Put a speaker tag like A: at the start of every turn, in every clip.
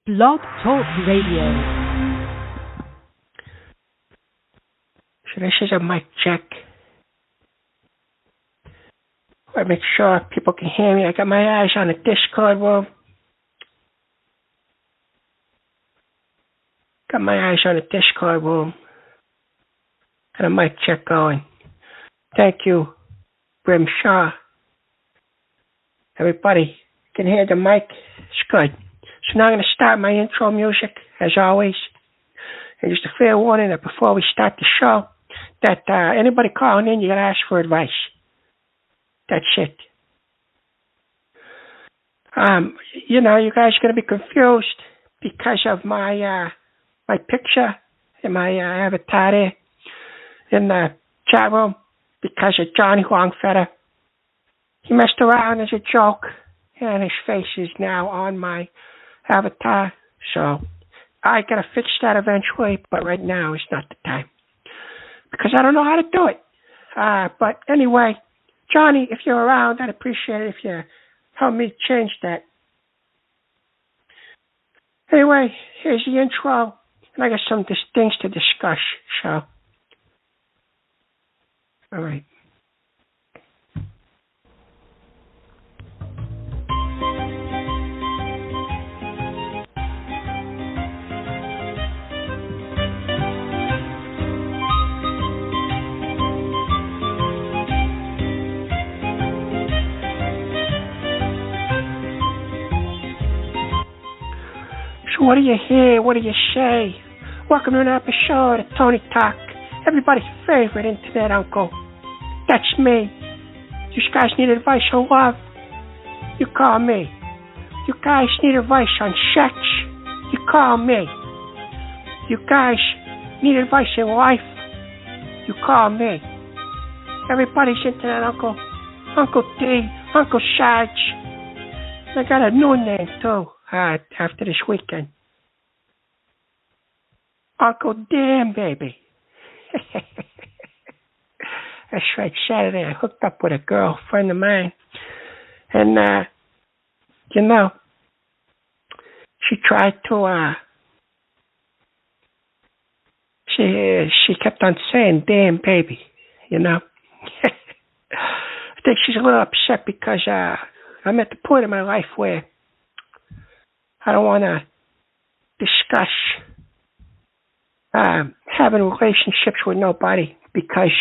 A: Blogtalk Radio.
B: So this is a mic check. I make sure people can hear me. I got my eyes on the Discord room. Got my eyes on the Discord room. Got a mic check going. Thank you, Brim Shaw. Everybody can hear the mic. It's good. So now I'm going to start my intro music, as always. And just a fair warning that before we start the show, that anybody calling in, you got to ask for advice. That's it. You guys are going to be confused because of my my picture and my avatar there in the chat room because of Johnny Longfeather. He messed around as a joke, and his face is now on my avatar. So I got to fix that eventually, but right now is not the time because I don't know how to do it. But anyway, Johnny, if you're around, I'd appreciate it if you help me change that. Anyway, here's the intro, and I got some things to discuss, so. All right. So what do you hear? What do you say? Welcome to an episode of TonyTalk, everybody's favorite internet uncle. That's me. You guys need advice on love? You call me. You guys need advice on sex? You call me. You guys need advice in life? You call me. Everybody's internet uncle. Uncle D, Uncle Sarge. I got a new name too. After this weekend. Uncle Dan, baby. That's right, Saturday I hooked up with a girlfriend of mine. And, she tried to, she kept on saying, damn, baby, I think she's a little upset because, I'm at the point in my life where I don't want to discuss having relationships with nobody because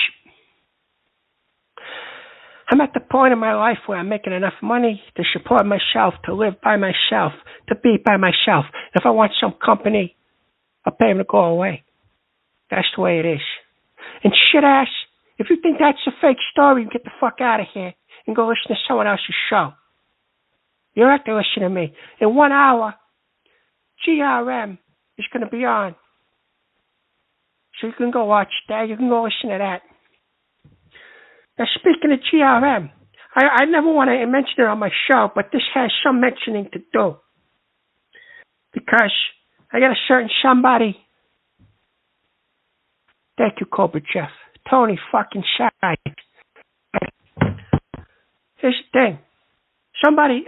B: I'm at the point in my life where I'm making enough money to support myself, to live by myself, to be by myself. If I want some company, I'll pay them to go away. That's the way it is. And shit ass, if you think that's a fake story, you get the fuck out of here and go listen to someone else's show. You don't have to listen to me. In 1 hour, GRM is going to be on. So you can go watch that. You can go listen to that. Now, speaking of GRM, I never want to mention it on my show, but this has some mentioning to do. Because I got a certain somebody. Thank you, Cobra Jeff. Tony fucking Side. Here's the thing. Somebody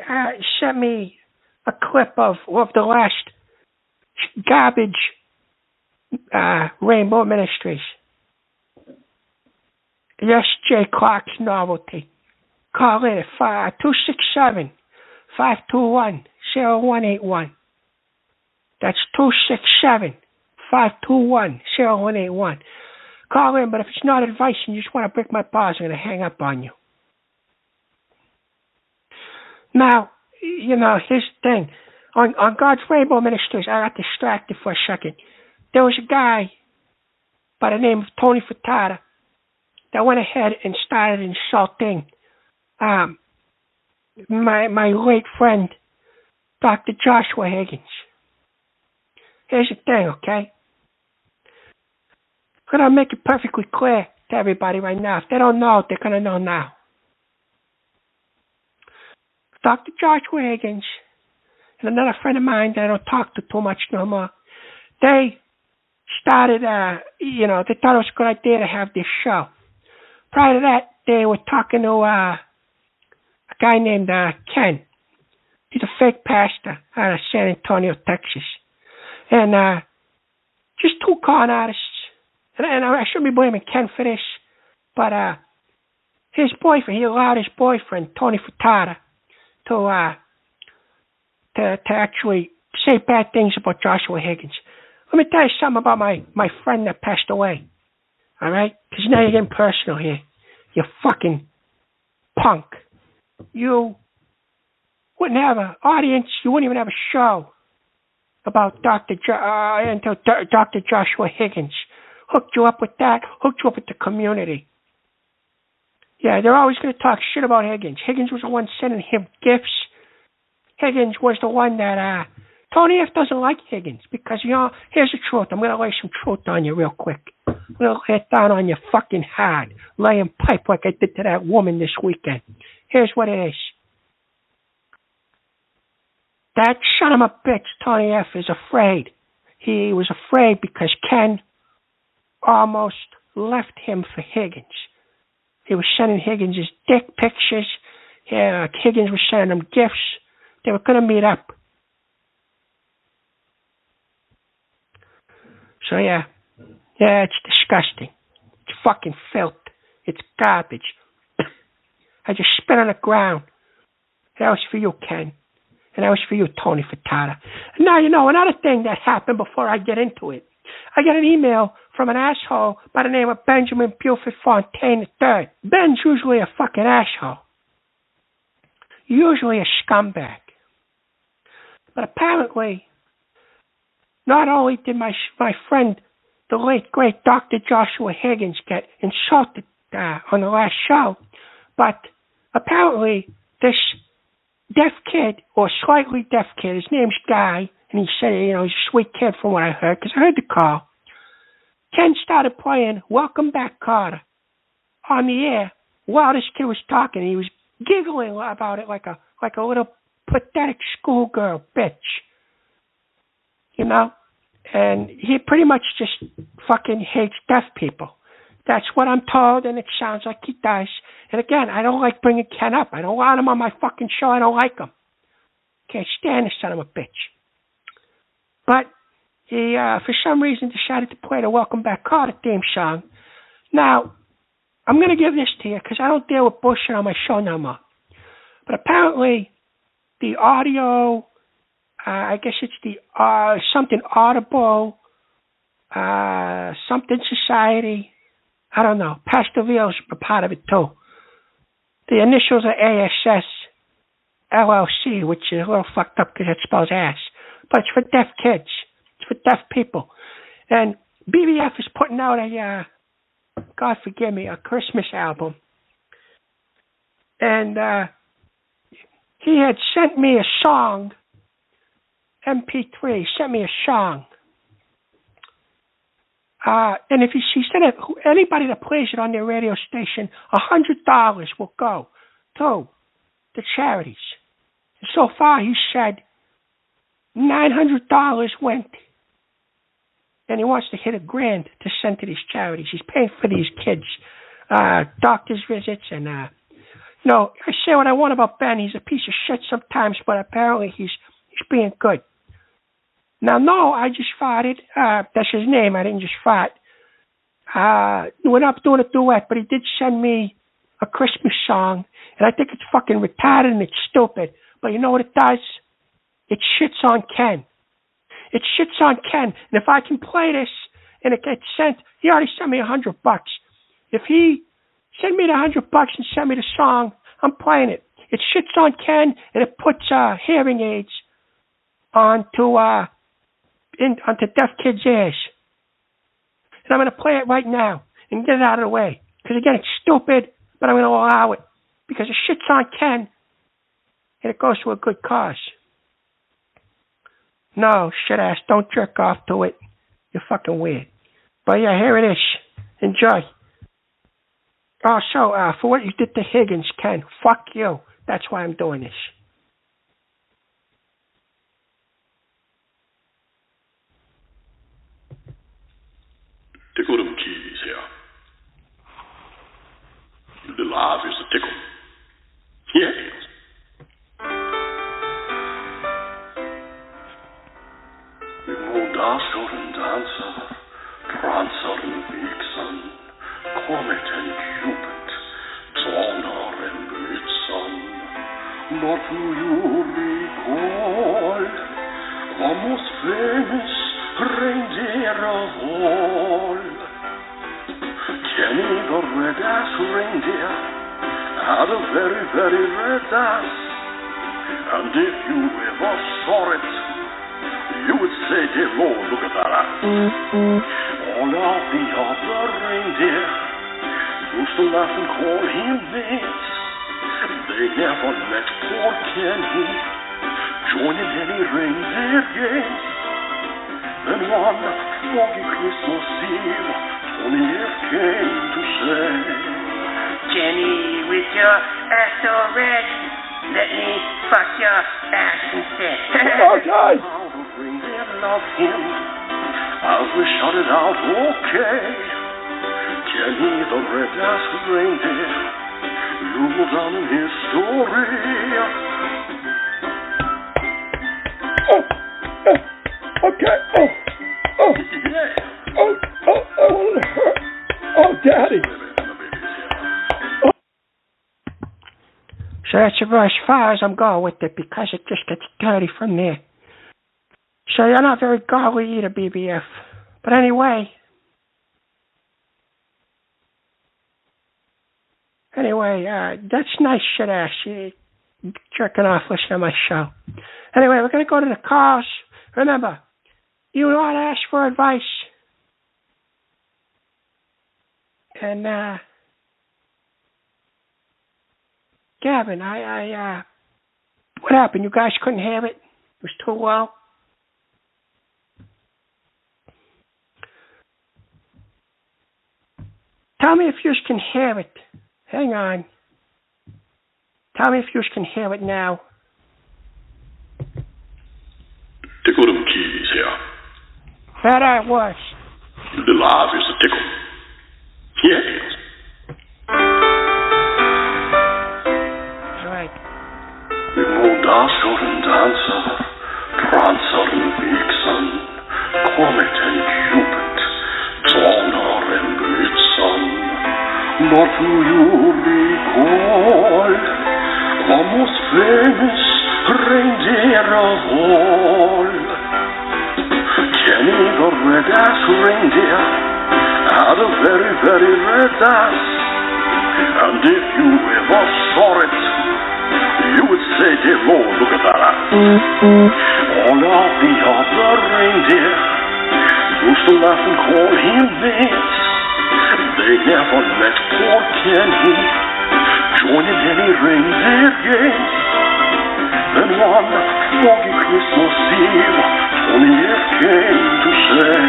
B: sent me a clip of the last garbage Rainbow Ministries. Yes, J. Clark's Novelty. Call in at 267-521-0181. That's 267-521-0181. Call in, but if it's not advice and you just want to break my balls, I'm going to hang up on you. Now, here's the thing. On God's Rainbow Ministries, I got distracted for a second. There was a guy by the name of Tony Furtado that went ahead and started insulting my late friend, Dr. Joshua Higgins. Here's the thing, okay? I'm going to make it perfectly clear to everybody right now. If they don't know, they're going to know now. Dr. Joshua Higgins and another friend of mine that I don't talk to too much no more, they started, they thought it was a good idea to have this show. Prior to that, they were talking to a guy named Ken, He's a fake pastor out of San Antonio, Texas. And just two con artists. And I shouldn't be blaming Ken for this, but his boyfriend, he allowed his boyfriend, Tony Furtado, to actually say bad things about Joshua Higgins. Let me tell you something about my friend that passed away. All right? Because now you're getting personal here. You fucking punk. You wouldn't have an audience. You wouldn't even have a show about Dr. Joshua Higgins. Hooked you up with that. Hooked you up with the community. Yeah, they're always going to talk shit about Higgins. Higgins was the one sending him gifts. Higgins was the one that... Tony F. doesn't like Higgins because, here's the truth. I'm going to lay some truth on you real quick. I'm going to lay it down on you fucking hard. Laying pipe like I did to that woman this weekend. Here's what it is. That son of a bitch, Tony F., is afraid. He was afraid because Ken almost left him for Higgins. He was sending Higgins his dick pictures. Higgins was sending him gifts. They were going to meet up. So, yeah, it's disgusting. It's fucking filth. It's garbage. I just spit on the ground. That was for you, Ken. And that was for you, Tony Furtado. Now, another thing that happened before I get into it. I got an email from an asshole by the name of Benjamin Buford Fontaine III. Ben's usually a fucking asshole. Usually a scumbag. But apparently, not only did my friend, the late, great Dr. Joshua Higgins, get insulted on the last show, but apparently this deaf kid, or slightly deaf kid, his name's Guy, and he said, he's a sweet kid from what I heard, because I heard the call. Ken started playing Welcome Back, Carter on the air while this kid was talking. He was giggling about it like a little pathetic schoolgirl bitch. And he pretty much just fucking hates deaf people. That's what I'm told, and it sounds like he does. And again, I don't like bringing Ken up. I don't want him on my fucking show. I don't like him. Can't stand the son of a bitch. But he, for some reason, decided to play the Welcome Back Carter theme song. Now, I'm going to give this to you because I don't deal with bullshit on my show no more. But apparently, the audio... I guess it's the something Audible, something Society. I don't know. Pastor Leo's a part of it too. The initials are ASS LLC, which is a little fucked up because it spells ass. But it's for deaf kids. It's for deaf people. And BBF is putting out God forgive me, a Christmas album. And he had sent me a song. MP3 sent me a song. And if he said that anybody that plays it on their radio station, $100 will go to the charities. And so far, he said $900 went. And he wants to hit $1,000 to send to these charities. He's paying for these kids, doctor's visits, and I say what I want about Ben. He's a piece of shit sometimes, but apparently he's being good. Now, no, I just farted. That's his name. I didn't just fart. We're not doing a duet, but he did send me a Christmas song, and I think it's fucking retarded and it's stupid. But you know what it does? It shits on Ken. It shits on Ken. And if I can play this and it gets sent, he already sent me $100. If he sent me the $100 and sent me the song, I'm playing it. It shits on Ken, and it puts hearing aids onto deaf kids' ears. And I'm going to play it right now and get it out of the way. Because again, it's stupid, but I'm going to allow it. Because it shits on Ken, and it goes to a good cause. No, shit ass, don't jerk off to it. You're fucking weird. But yeah, here it is. Enjoy. Also, for what you did to Higgins, Ken, fuck you. That's why I'm doing this.
A: Tickle them keys here. You little obvious to tickle. Yes. Dancer and dancer, prancer and vixen, comet and cupid, donner and blitzen. But do you recall the most famous reindeer of all? Jenny the red-ass reindeer had a very, very red ass. And if you ever saw it, you would say, dear Lord, look at that ass. All of the other reindeer used to laugh and call him names. They never let poor Kenny join in any reindeer games. Then one foggy Christmas Eve, Tony F came to say,
C: Jenny, with your ass so red, let me fuck your ass instead.
B: Okay.
A: How the reindeer loved him as we shouted out, okay. Kenny the red-ass reindeer, you go down in history.
B: Okay.
A: Yeah.
B: I want to hurt. Oh, Daddy. So that's about as far as I'm going with it because it just gets dirty from there. So you're not very godly either, BBF. But anyway, that's nice shit ass. You jerking off listening to my show. Anyway, we're going to go to the cars. Remember, you want to ask for advice. And, Gavin, what happened? You guys couldn't have it? It was too low? Tell me if you can hear it. Hang on. Tell me if you can hear it now.
A: Tickle them keys here.
B: That I was.
A: The live is a tickle. Yes.
B: All right.
A: Dancer and dancer, prancer and vixen, comet and cupid, donner and blitzen. But do you recall the most famous reindeer of all? Jenny the red-ass reindeer had a very, very red ass. And if you ever saw it, you would say, dear Lord, look at that ass. All of the other reindeer used to laugh and call him names. They never let poor Kenny join in any reindeer games. Then one foggy Christmas Eve, Tony F came to say,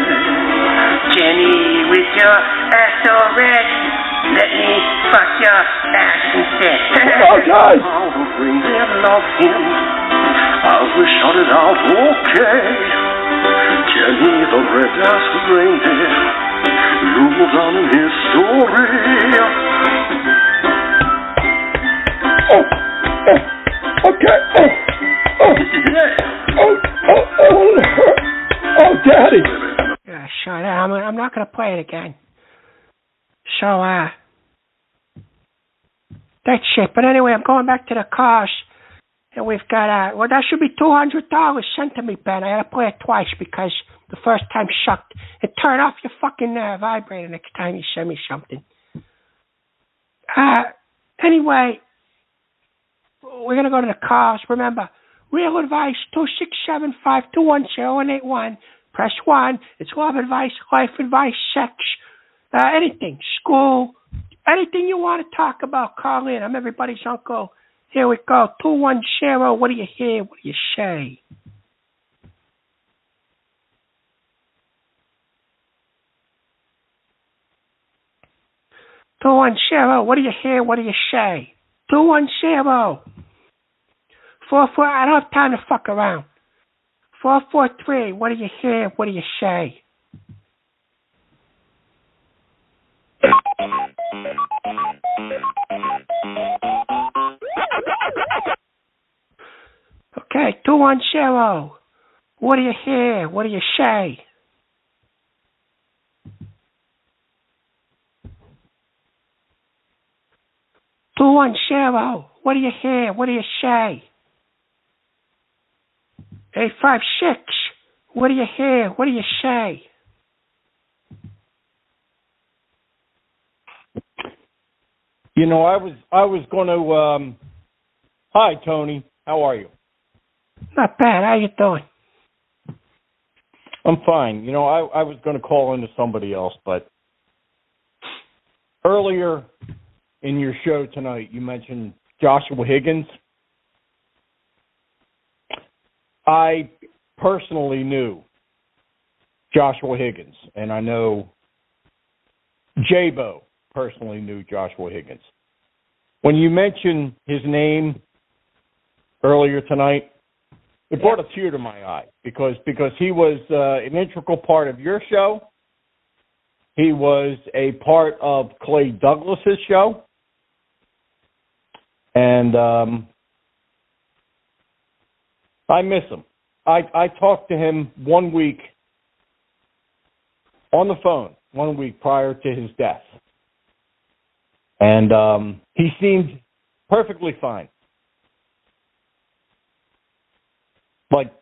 C: Jenny, with your ass so red, let me fuck your ass instead.
B: Okay.
A: How the reindeer loved him as we shouted out, okay. Kenny the red-ass reindeer, you go down in history.
B: Okay.
A: Yeah.
B: Oh, Daddy. Yeah, shut up. I'm not going to play it again. So, that's it. But anyway, I'm going back to the cars. And we've got, that should be $200 sent to me, Ben. I had to play it twice because the first time sucked. And turn off your fucking vibrator next time you send me something. Anyway, we're going to go to the cars. Remember, real advice, 267-521-0181. Press 1. It's love advice, life advice, sex, anything, school, anything you want to talk about, call in. I'm everybody's uncle. Here we go. 210. What do you hear? What do you say? What do you hear? What do you say? 210. 44. I don't have time to fuck around. 443. What do you hear? What do you say? Okay, 210. What do you hear? What do you say? 210. What do you hear? What do you say? 856. What do you hear? What do you say?
D: You know, I was going to. Hi, Tony. How are you?
B: Not bad. How you doing?
D: I'm fine. You know, I was going to call into somebody else, but earlier in your show tonight, you mentioned Joshua Higgins. I personally knew Joshua Higgins, and I know J-Bo personally knew Joshua Higgins. When you mentioned his name earlier tonight, it brought a tear to my eye because he was an integral part of your show. He was a part of Clay Douglas's show. And I miss him. I talked to him 1 week on the phone, 1 week prior to his death. And he seemed perfectly fine. Like,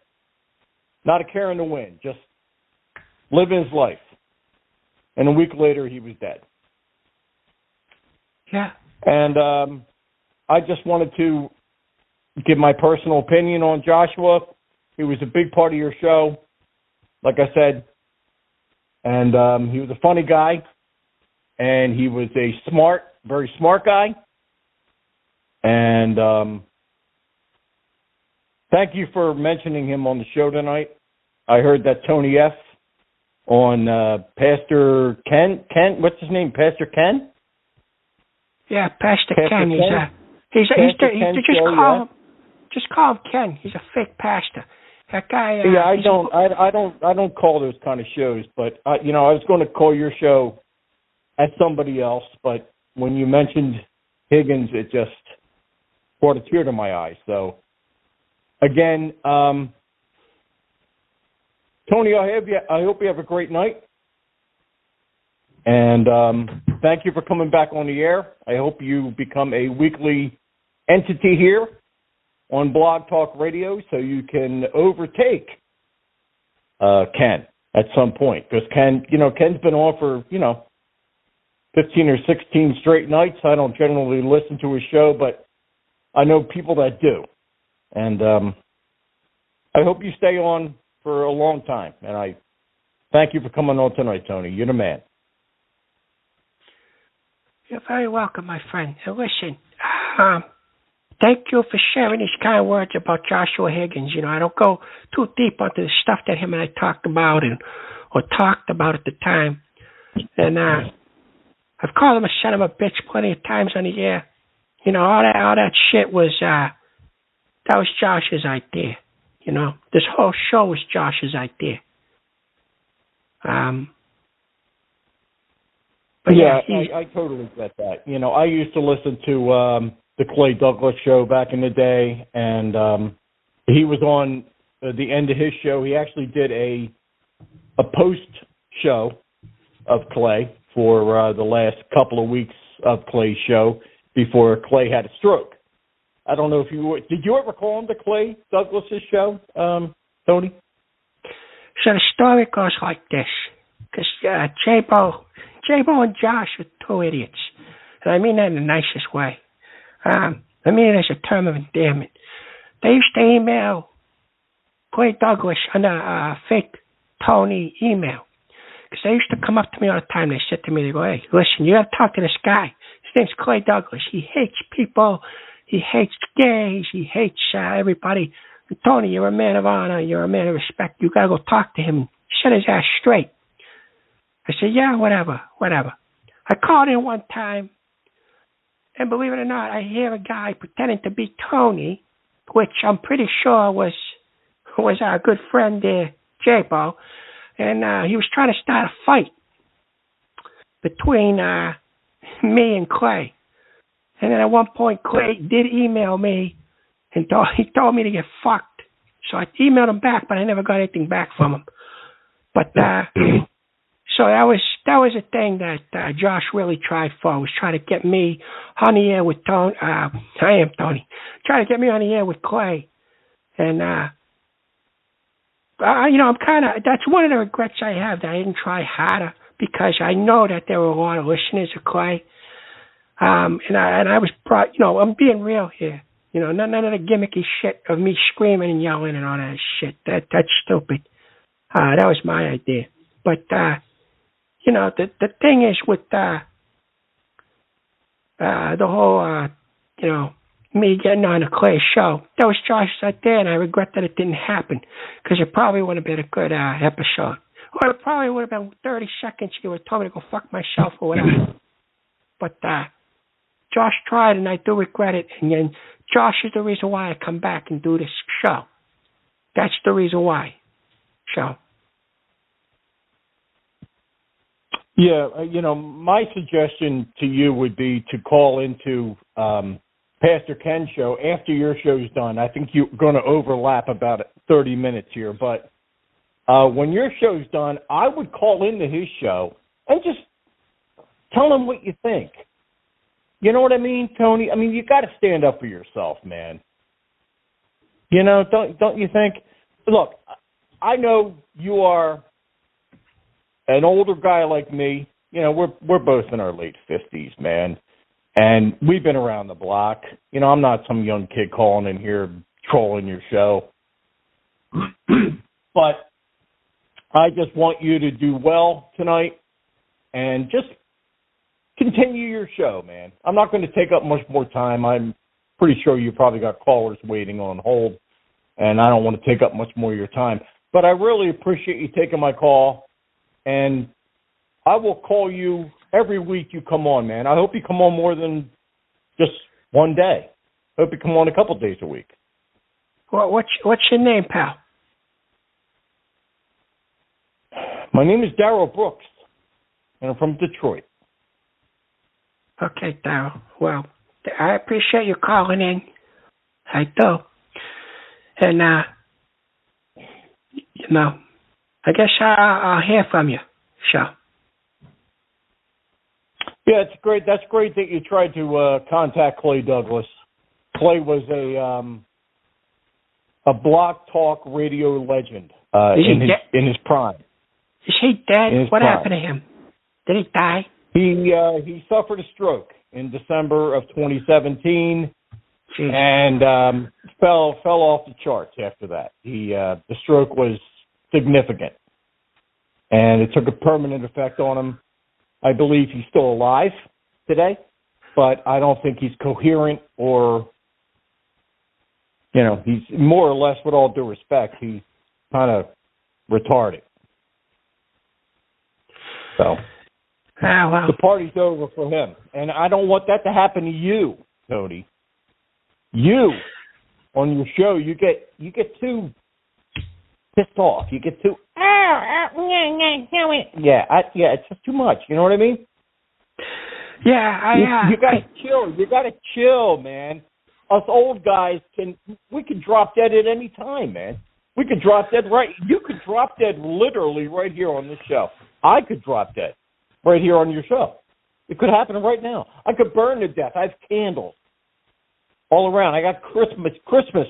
D: not a care in the wind, just living his life. And a week later, he was dead.
B: Yeah.
D: And I just wanted to give my personal opinion on Joshua. He was a big part of your show, like I said. And he was a funny guy. And he was a very smart guy. And thank you for mentioning him on the show tonight. I heard that Tony F. on Pastor Ken, what's his name, Pastor Ken?
B: Yeah, Pastor Ken. Just call him Ken. He's a fake pastor. That guy.
D: I don't call those kind of shows, but I was going to call your show as somebody else, but when you mentioned Higgins, it just brought a tear to my eye. So, again, Tony, I hope you have a great night. And thank you for coming back on the air. I hope you become a weekly entity here on Blogtalk Radio so you can overtake Ken at some point. Because Ken's been on for, 15 or 16 straight nights. I don't generally listen to his show, but I know people that do. And I hope you stay on for a long time. And I thank you for coming on tonight, Tony. You're the man.
B: You're very welcome, my friend. And listen, thank you for sharing these kind words about Joshua Higgins. I don't go too deep onto the stuff that him and I talked about or talked about at the time. And I've called him a son of a bitch plenty of times on the air. All that shit was that was Josh's idea. This whole show was Josh's idea. But
D: I totally get that. I used to listen to the Clay Douglas show back in the day, and he was on the end of his show. He actually did a post show of Clay for the last couple of weeks of Clay's show before Clay had a stroke. I don't know if did you ever call him the Clay Douglas's show, Tony?
B: So the story goes like this, because J-Bo and Josh are two idiots, and I mean that in the nicest way. I mean it as a term of endearment. They used to email Clay Douglas under a fake Tony email, because they used to come up to me all the time. They said to me, they go, "Hey, listen, you got to talk to this guy. His name's Clay Douglas. He hates people. He hates gays. He hates everybody. And Tony, you're a man of honor. You're a man of respect. You got to go talk to him. Set his ass straight." I said, yeah, whatever. I called in one time, and believe it or not, I hear a guy pretending to be Tony, which I'm pretty sure was our good friend J-Bo, and he was trying to start a fight between me and Clay. And then at one point, Clay did email me, and he told me to get fucked, So I emailed him back, but I never got anything back from him. But so that was a thing that Josh really tried for, was trying to get me on the air with Tony. I am Tony. Trying to get me on the air with Clay. And, I'm that's one of the regrets I have, that I didn't try harder, because I know that there were a lot of listeners of Clay. And I was brought, I'm being real here. None of the gimmicky shit of me screaming and yelling and all that shit. That's stupid. That was my idea. But, the thing is with the whole, me getting on a Clay show, that was Josh's idea, and I regret that it didn't happen, because it probably would have been a good episode. Or it probably would have been 30 seconds. He would have told me to go fuck myself or whatever. But Josh tried, and I do regret it. And then Josh is the reason why I come back and do this show. That's the reason why. So.
D: Yeah, my suggestion to you would be to call into Pastor Ken's show after your show's done. I think you're going to overlap about 30 minutes here, but when your show's done, I would call into his show and just tell him what you think. You know what I mean, Tony? I mean, you got to stand up for yourself, man. Don't you think? Look, I know you are an older guy like me. We're both in our late 50s, man, and we've been around the block. I'm not some young kid calling in here trolling your show, but I just want you to do well tonight and just continue your show, man. I'm not going to take up much more time. I'm pretty sure you probably got callers waiting on hold, and I don't want to take up much more of your time. But I really appreciate you taking my call, and I will call you every week you come on, man. I hope you come on more than just one day. I hope you come on a couple days a week.
B: Well, what's your name, pal?
D: My name is Darryl Brooks, and I'm from Detroit.
B: Okay, Darryl. Well, I appreciate you calling in. I do. And, I guess I'll hear from you. Sure.
D: Yeah, it's great. That's great that you tried to contact Clay Douglas. Clay was a Blogtalk radio legend in his prime.
B: Is he dead? What happened to him? Did he die?
D: He suffered a stroke in December of 2017,
B: Jeez.
D: And fell off the charts after that. The stroke was significant, and it took a permanent effect on him. I believe he's still alive today, but I don't think he's coherent or, he's more or less, with all due respect, he's kind of retarded. So the party's over for him, and I don't want that to happen to you, Tony. You, on your show, you get too pissed off. You get too it's just too much. You know what I mean?
B: Yeah,
D: you gotta chill. You gotta chill, man. Us old guys we can drop dead at any time, man. We could drop dead you could drop dead literally right here on this show. I could drop dead right here on your show. It could happen right now. I could burn to death. I have candles all around. I got my Christmas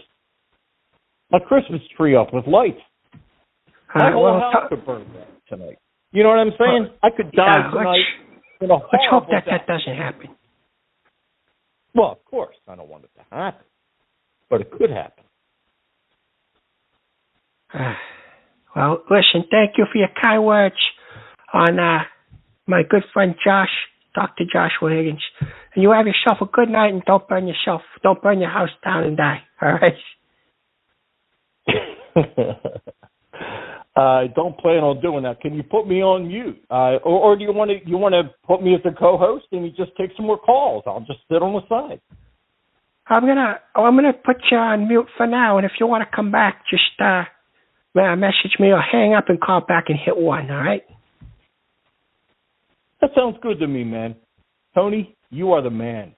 D: tree up with lights. My whole house could burn down tonight. You know what I'm saying? I could die tonight.
B: Let's hope that doesn't happen.
D: Well, of course, I don't want it to happen, but it could happen.
B: Well, listen, thank you for your kind words on my good friend Josh, Dr. Joshua Higgins. And you have yourself a good night, and don't burn your house down and die, all right?
D: I don't plan on doing that. Can you put me on mute? Or do you want to put me as a co-host and you just take some more calls? I'll just sit on the side.
B: I'm gonna put you on mute for now, and if you want to come back, just message me or hang up and call back and hit 1, all right?
D: That sounds good to me, man. Tony, you are the man.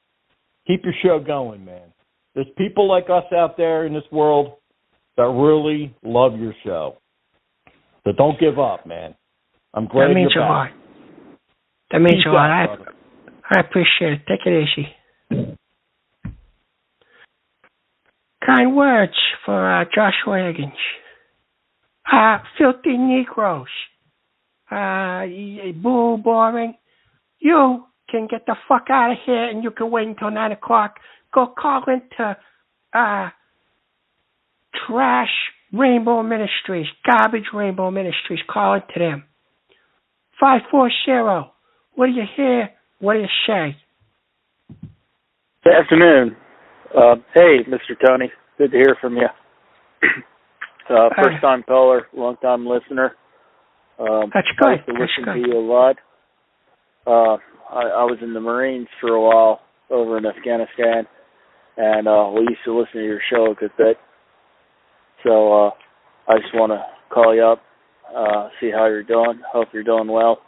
D: Keep your show going, man. There's people like us out there in this world that really love your show. So don't give up, man. I'm glad
B: that means
D: you're
B: a
D: back.
B: lot. That means
D: Keep
B: a lot.
D: that,
B: I appreciate it. Take it easy. Kind words for Joshua Higgins. Filthy Negroes. Boo, boring. You can get the fuck out of here and you can wait until 9 o'clock. Go call into Trash Rainbow Ministries, Garbage Rainbow Ministries. Call into them. 540. What do you hear? What do you say?
E: Good afternoon. Hey, Mr. Tony. Good to hear from you. First-time caller, long-time listener.
B: That's good.
E: I used to listen to you a lot. I was in the Marines for a while over in Afghanistan, and we used to listen to your show a good bit. So I just want to call you up, see how you're doing. Hope you're doing well.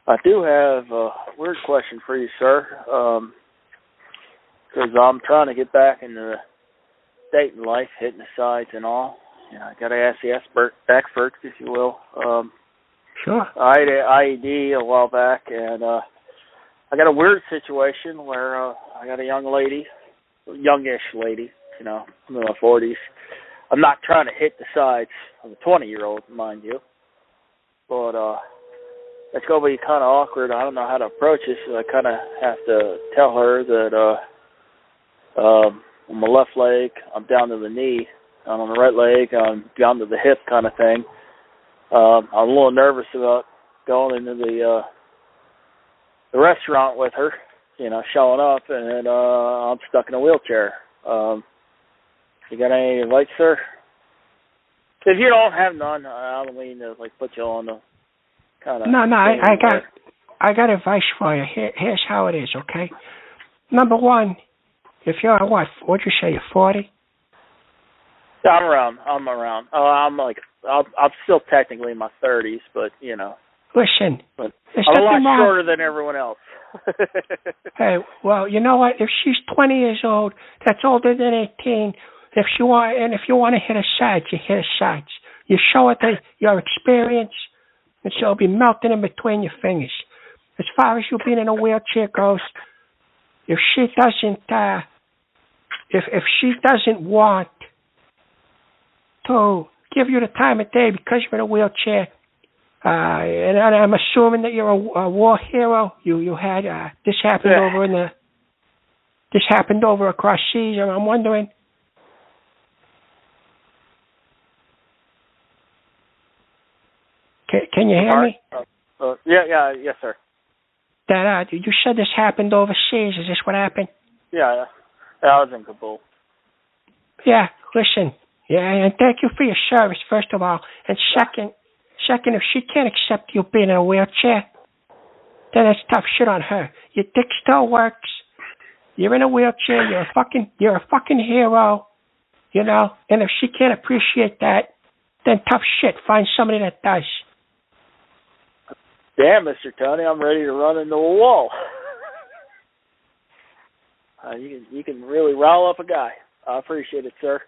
E: I do have a weird question for you, sir, because I'm trying to get back into the dating life, hitting the sides and all. You know, I got to ask the experts, if you will.
B: Sure.
E: I had an IED a while back, and I got a weird situation where I got a youngish lady, you know, I'm in my 40s. I'm not trying to hit the sides. I'm a 20-year-old, mind you. But it's going to be kind of awkward. I don't know how to approach this. So I kind of have to tell her that on my left leg, I'm down to the knee. And on the right leg, I'm down to the hip kind of thing. I'm a little nervous about going into the restaurant with her, you know, showing up, and I'm stuck in a wheelchair. You got any advice, sir? If you don't have none, I don't mean to put you on the kind of.
B: No, I got advice for you. Here's how it is, okay? Number one, if you're what'd you say, you're 40?
E: Yeah, I'm around. I'm still technically in my 30s, but you know.
B: Listen,
E: but I'm a lot shorter than everyone else.
B: Hey, well, you know what? If she's 20 years old, that's older than 18. If you want to hit her sides, you hit her sides. You show her your experience, and she'll be melting in between your fingers. As far as you being in a wheelchair goes, if she doesn't want to give you the time of day because you're in a wheelchair, and I'm assuming that you're a war hero. You had this happened over across seas, and I'm wondering. Can you hear me?
E: Yes, sir.
B: That you said this happened overseas. Is this what happened?
E: Yeah. I was in Kabul.
B: Yeah. Listen. Yeah, and thank you for your service, first of all. And second, if she can't accept you being in a wheelchair, then it's tough shit on her. Your dick still works. You're in a wheelchair. You're a fucking hero. You know. And if she can't appreciate that, then tough shit. Find somebody that does.
E: Damn, Mr. Tony, I'm ready to run into a wall. You can really rile up a guy. I appreciate it, sir.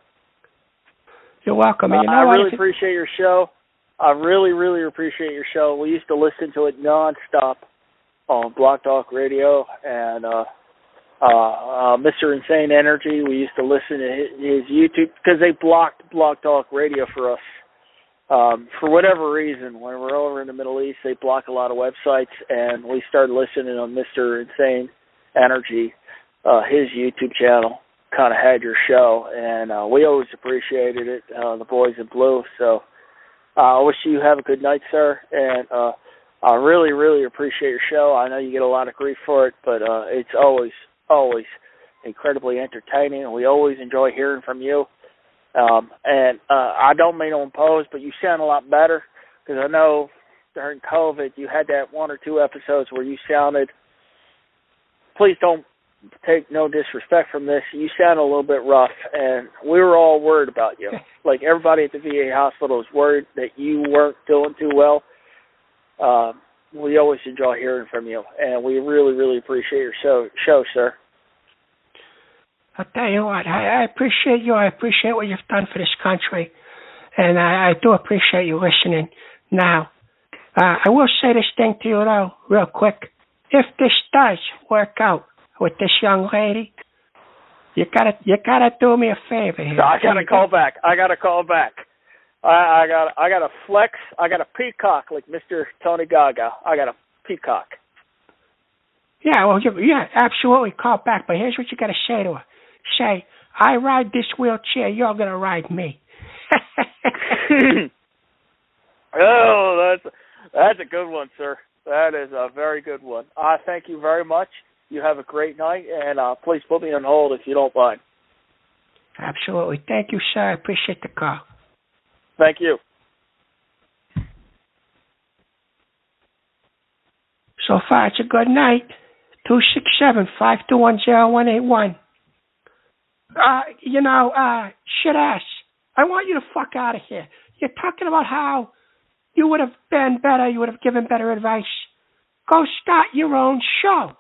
B: You're welcome. And
E: I really appreciate your show. I really, really appreciate your show. We used to listen to it nonstop on Blogtalk Radio, and Mr. Insane Energy, we used to listen to his YouTube, because they blocked Blogtalk Radio for us. For whatever reason, when we're over in the Middle East, they block a lot of websites, and we started listening on Mr. Insane Energy, his YouTube channel. Kind of had your show, and we always appreciated it, the boys in blue. So I wish you have a good night, sir, and I really, really appreciate your show. I know you get a lot of grief for it, but it's always incredibly entertaining, and we always enjoy hearing from you. And I don't mean to impose, but you sound a lot better, because I know during COVID you had that 1 or 2 episodes where you sounded, please don't take no disrespect from this, you sound a little bit rough, and we were all worried about you. Like everybody at the VA hospital was worried that you weren't doing too well. We always enjoy hearing from you, and we really, really appreciate your show, sir.
B: I'll tell you what, I appreciate you. I appreciate what you've done for this country. And I do appreciate you listening. Now, I will say this thing to you, though, real quick. If this does work out with this young lady, you gotta do me a favor here.
E: I gotta call back. I gotta flex. I gotta peacock like Mr. Tony Gaga. I gotta peacock.
B: Yeah, well, yeah, absolutely call back. But here's what you gotta say to her. Say, I ride this wheelchair, you're gonna ride me.
E: Oh, that's a good one, sir. That is a very good one. Thank you very much. You have a great night, and please put me on hold if you don't mind.
B: Absolutely. Thank you, sir. I appreciate the call.
E: Thank you.
B: So far, it's a good night. 267-521-0181. Shit ass. I want you to fuck out of here. You're talking about how you would have been better, you would have given better advice. Go start your own show.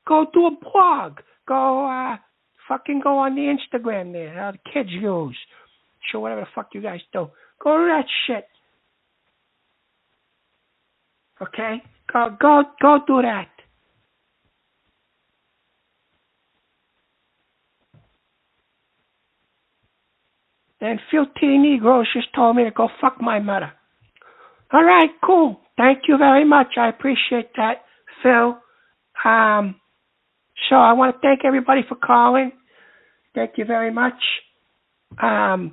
B: Go do a blog. Go fucking go on the Instagram there, the kids use. Sure, whatever the fuck you guys do. Go do that shit. Okay? Go do that. And Phil T. Negroes just told me to go fuck my mother. All right, cool. Thank you very much. I appreciate that, Phil. So I want to thank everybody for calling. Thank you very much. I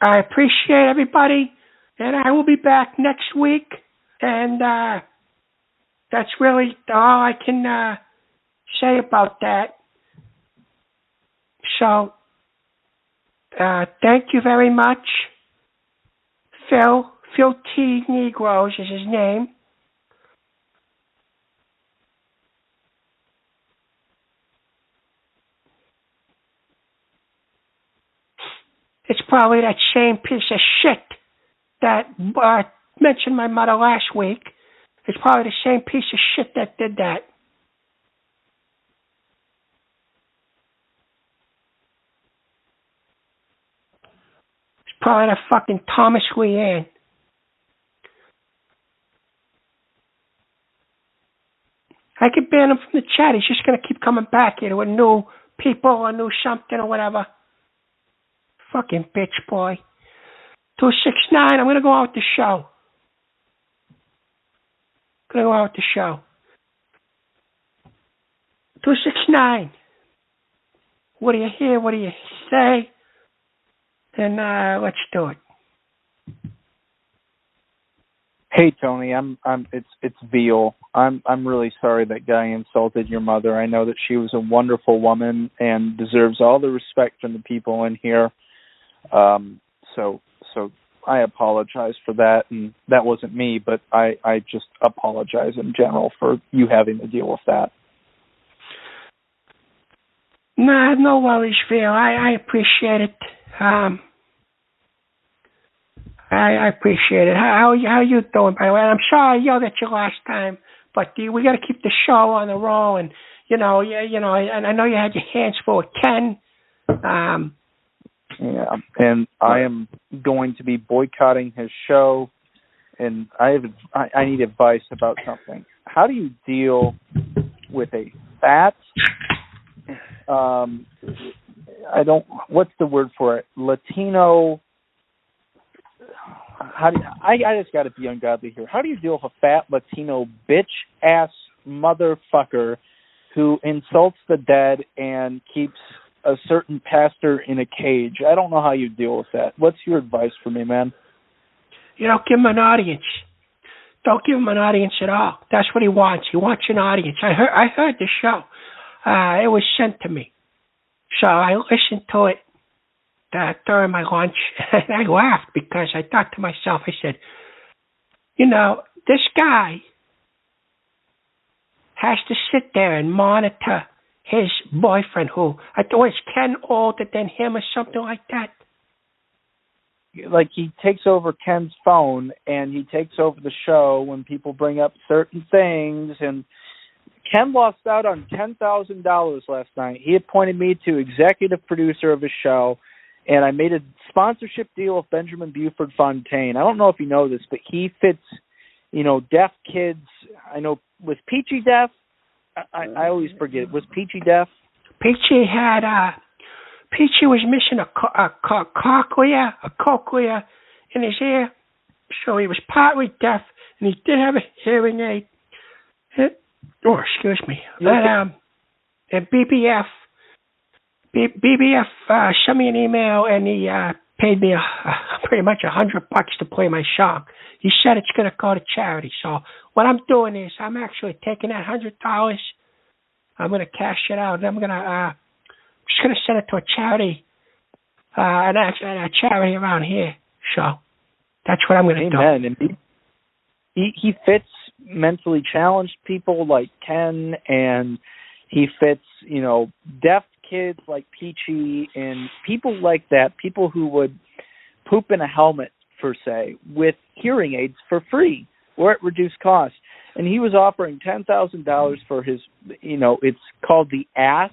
B: appreciate everybody, and I will be back next week. And that's really all I can say about that. So thank you very much. Phil T. Negroes is his name. It's probably that same piece of shit that mentioned my mother last week. It's probably the same piece of shit that did that. It's probably that fucking Thomas Leanne. I could ban him from the chat. He's just going to keep coming back here with new people or new something or whatever. Fucking bitch boy. 269, I'm going to go out with the show. Going to go out with the show. 269. What do you hear? What do you say? And let's do it.
F: Hey Tony, it's Veal. I'm really sorry that guy insulted your mother. I know that she was a wonderful woman and deserves all the respect from the people in here. So I apologize for that, and that wasn't me, but I just apologize in general for you having to deal with that.
B: Nah, no worries, Phil. I appreciate it. I appreciate it. How you doing, by the way? I'm sorry I yelled at you last time, but we got to keep the show on the roll, and and I know you had your hands full with Ken.
F: Yeah, and I am going to be boycotting his show, and I need advice about something. How do you deal with a fat, what's the word for it, Latino, I just got to be ungodly here. How do you deal with a fat Latino bitch-ass motherfucker who insults the dead and keeps a certain pastor in a cage? I don't know how you deal with that. What's your advice for me, man?
B: You don't give him an audience. Don't give him an audience at all. That's what he wants. He wants an audience. I heard the show. It was sent to me. So I listened to it during my lunch, and I laughed because I thought to myself, I said, this guy has to sit there and monitor his boyfriend, who I thought was Ken older than him or something like that.
F: Like, he takes over Ken's phone and he takes over the show when people bring up certain things, and Ken lost out on $10,000 last night. He appointed me to executive producer of his show, and I made a sponsorship deal with Benjamin Buford Fontaine. I don't know if you know this, but he fits, deaf kids. I know, was Peachy deaf? I always forget. Was Peachy deaf?
B: Peachy was missing a cochlea in his ear, so he was partly deaf, and he did have a hearing aid. Excuse me. And BBF sent me an email, and he paid me pretty much $100 to play my song. He said it's going to go to charity. So what I'm doing is I'm actually taking that $100. I'm going to cash it out, and I'm going to just going to send it to a charity, a charity around here. So that's what I'm going to do.
F: Amen. And he fits mentally challenged people like Ken, and he fits, deaf kids like Peachy and people like that, people who would poop in a helmet, per se, with hearing aids for free or at reduced cost. And he was offering $10,000 for his, it's called the ASS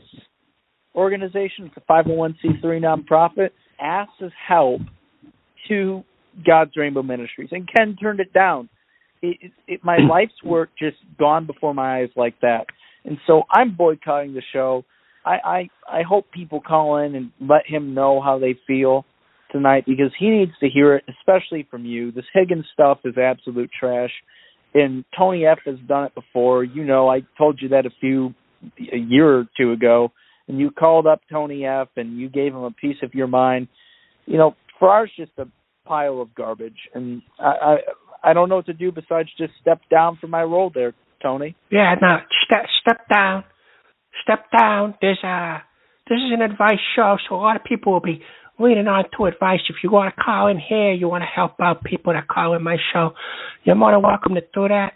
F: organization. It's a 501c3 nonprofit. ASS's help to God's Rainbow Ministries. And Ken turned it down. My life's work just gone before my eyes like that. And so I'm boycotting the show. I hope people call in and let him know how they feel tonight, because he needs to hear it, especially from you. This Higgins stuff is absolute trash. And Tony F has done it before. I told you that a year or two ago. And you called up Tony F and you gave him a piece of your mind. Farrar's just a pile of garbage. And I don't know what to do besides just step down from my role there, Tony.
B: Yeah, no, step down. Step down. This is an advice show, so a lot of people will be leaning on to advice. If you want to call in here, you want to help out people that call in my show, you're more than welcome to do that.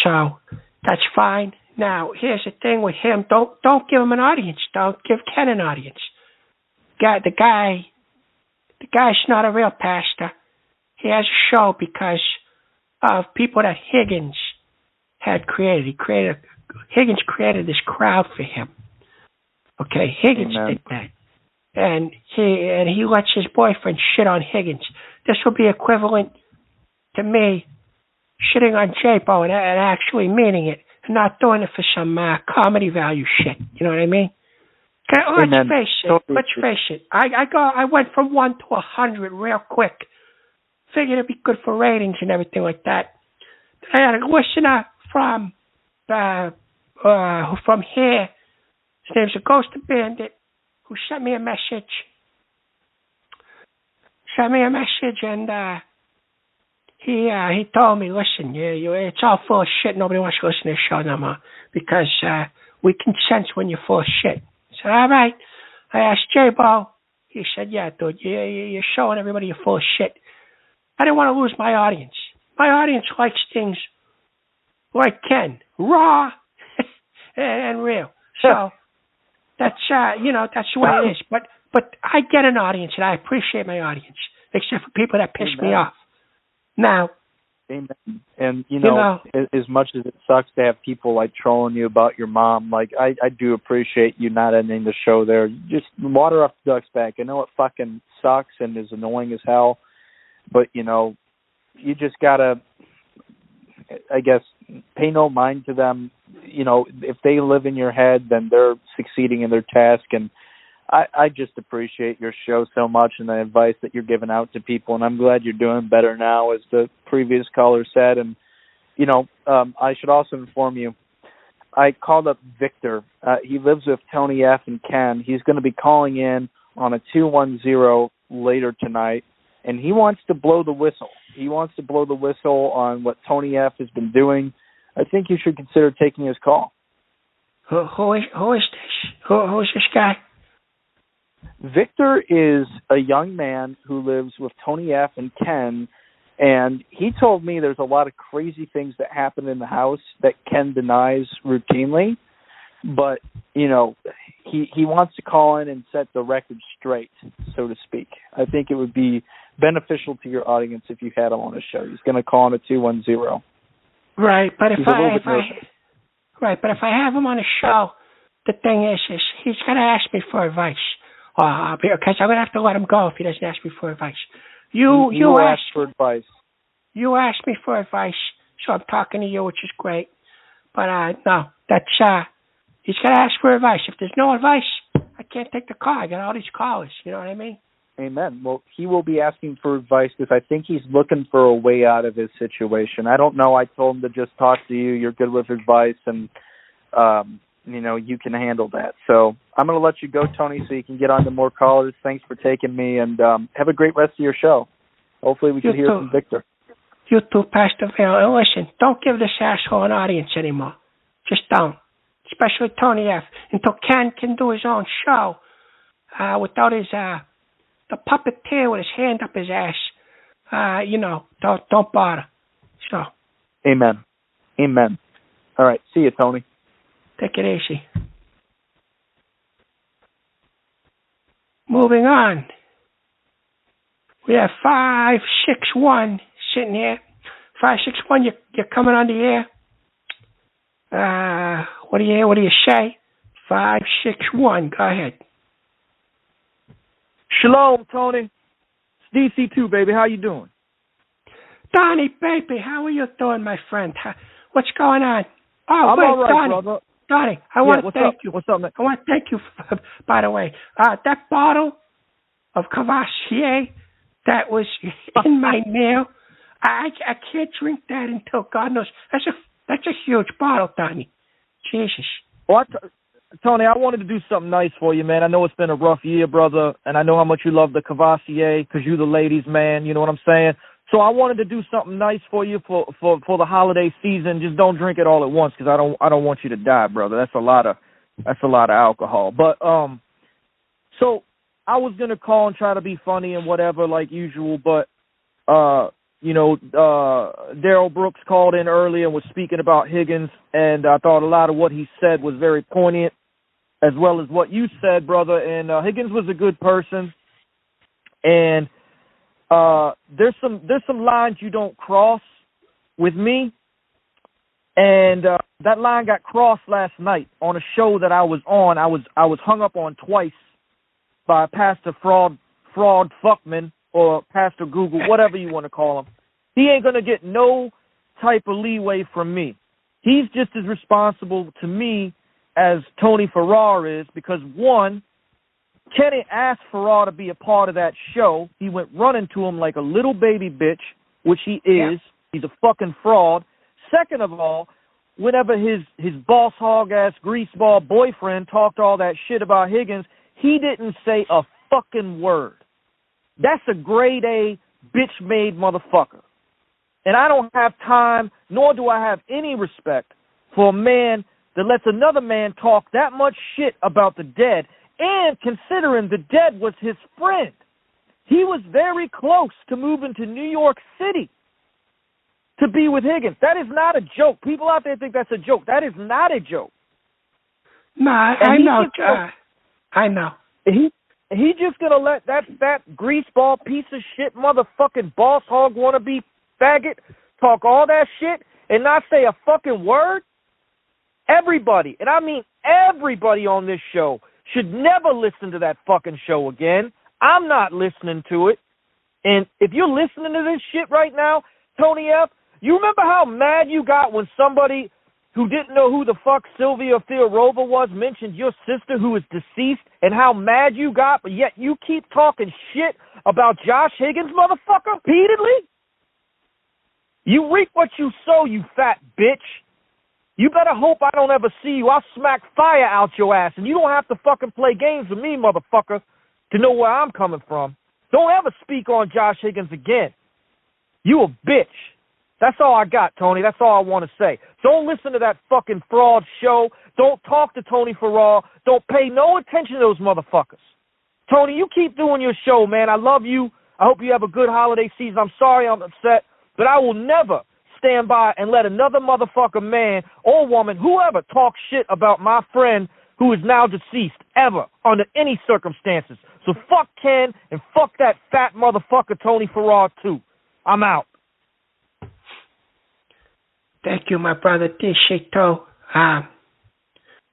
B: So that's fine. Now, here's the thing with him. Don't give him an audience. Don't give Ken an audience. The guy's not a real pastor. He has a show because of people that Higgins had created. Higgins created this crowd for him. Okay, Higgins did that. And he lets his boyfriend shit on Higgins. This will be equivalent to me shitting on J-Bo and actually meaning it, and not doing it for some comedy value shit. You know what I mean? Let's face it. I went from 1 to 100 real quick. Figured it'd be good for ratings and everything like that. I had a listener from here. His name's a Ghost Bandit, who sent me a message. And he told me, listen, it's all full of shit. Nobody wants to listen to the show no more because we can sense when you're full of shit. I said, all right. I asked J-Bo. He said, yeah, dude, you're showing everybody you're full of shit. I didn't want to lose my audience. My audience likes things like Ken, raw and real. So that's that's the way it is. But I get an audience, and I appreciate my audience, except for people that piss me off. Now,
F: amen. And as much as it sucks to have people like trolling you about your mom, like I do appreciate you not ending the show there. Just water off the duck's back. I know it fucking sucks and is annoying as hell, but you just gotta, I guess, pay no mind to them. If they live in your head, then they're succeeding in their task. And I just appreciate your show so much and the advice that you're giving out to people. And I'm glad you're doing better now, as the previous caller said. And, I should also inform you, I called up Victor. He lives with Tony F. and Ken. He's going to be calling in on a 210 later tonight. And he wants to blow the whistle. He wants to blow the whistle on what Tony F. has been doing. I think you should consider taking his call.
B: Who is this? Who is this guy?
F: Victor is a young man who lives with Tony F. and Ken, and he told me there's a lot of crazy things that happen in the house that Ken denies routinely. But, he wants to call in and set the record straight, so to speak. I think it would be beneficial to your audience if you had him on the show. He's going to call in at 210.
B: Right, but if I have him on the show, the thing is he's gonna ask me for advice. Because I'm gonna have to let him go if he doesn't ask me for advice. You
F: asked for advice.
B: You asked me for advice, so I'm talking to you, which is great. But no, that's he's gonna ask for advice. If there's no advice, I can't take the call. I got all these callers. You know what I mean?
F: Amen. Well, he will be asking for advice because I think he's looking for a way out of his situation. I don't know. I told him to just talk to you. You're good with advice, and you can handle that. So I'm going to let you go, Tony, so you can get on to more callers. Thanks for taking me, and have a great rest of your show. Hopefully we can hear from Victor.
B: You too, Pastor Vale. And listen, don't give this asshole an audience anymore. Just don't. Especially Tony F. Until Ken can do his own show without his the puppeteer with his hand up his ass. Don't bother. So.
F: Amen. All right. See you, Tony.
B: Take it easy. Moving on. We have 561 sitting here. 561, you're coming on the air. What do you say? 561, go ahead.
G: Shalom, Tony. It's DC2, baby. How you doing?
B: Donnie, baby, how are you doing, my friend? What's going on? Oh,
G: I'm
B: wait,
G: all right,
B: Donnie.
G: brother.
B: Donnie, I want to thank you.
G: What's up, man?
B: I want to thank you, by the way. That bottle of Cavassier that was in my mail, I can't drink that until God knows. That's a huge bottle, Donnie. Jesus.
G: Well, Tony, I wanted to do something nice for you, man. I know it's been a rough year, brother, and I know how much you love the Cavassier because you're the ladies' man. You know what I'm saying? So I wanted to do something nice for you for the holiday season. Just don't drink it all at once because I don't want you to die, brother. That's a lot of alcohol. But so I was gonna call and try to be funny and whatever like usual, but Daryl Brooks called in earlier and was speaking about Higgins, and I thought a lot of what he said was very poignant, as well as what you said, brother. And Higgins was a good person, and there's some lines you don't cross with me, and that line got crossed last night on a show that I was on. I was hung up on twice by Pastor Fraud Fuckman or Pastor Google, whatever you want to call him. He ain't gonna get no type of leeway from me. He's just as responsible to me as Tony Farrar is, because one, Kenny asked Farrar to be a part of that show. He went running to him like a little baby bitch, which he is. Yeah. He's a fucking fraud. Second of all, whenever his boss hog-ass greaseball boyfriend talked all that shit about Higgins, he didn't say a fucking word. That's a grade A bitch-made motherfucker. And I don't have time, nor do I have any respect for a man that lets another man talk that much shit about the dead, and considering the dead was his friend. He was very close to moving to New York City to be with Higgins. That is not a joke. People out there think that's a joke. That is not a joke.
B: No, I know. I know.
G: He just gonna let that greaseball piece of shit motherfucking boss hog wannabe faggot talk all that shit and not say a fucking word? Everybody, and I mean everybody on this show, should never listen to that fucking show again. I'm not listening to it. And if you're listening to this shit right now, Tony F., you remember how mad you got when somebody who didn't know who the fuck Sylvia Theorova was mentioned your sister who is deceased, and how mad you got, but yet you keep talking shit about Josh Higgins, motherfucker, repeatedly? You reap what you sow, you fat bitch. You better hope I don't ever see you. I'll smack fire out your ass, and you don't have to fucking play games with me, motherfucker, to know where I'm coming from. Don't ever speak on Josh Higgins again. You a bitch. That's all I got, Tony. That's all I want to say. Don't listen to that fucking fraud show. Don't talk to Tony Farrar. Don't pay no attention to those motherfuckers. Tony, you keep doing your show, man. I love you. I hope you have a good holiday season. I'm sorry I'm upset, but I will never stand by and let another motherfucker, man or woman, whoever, talk shit about my friend who is now deceased, ever, under any circumstances. So fuck Ken and fuck that fat motherfucker Tony Farrar, too. I'm out.
B: Thank you, my brother Dishito.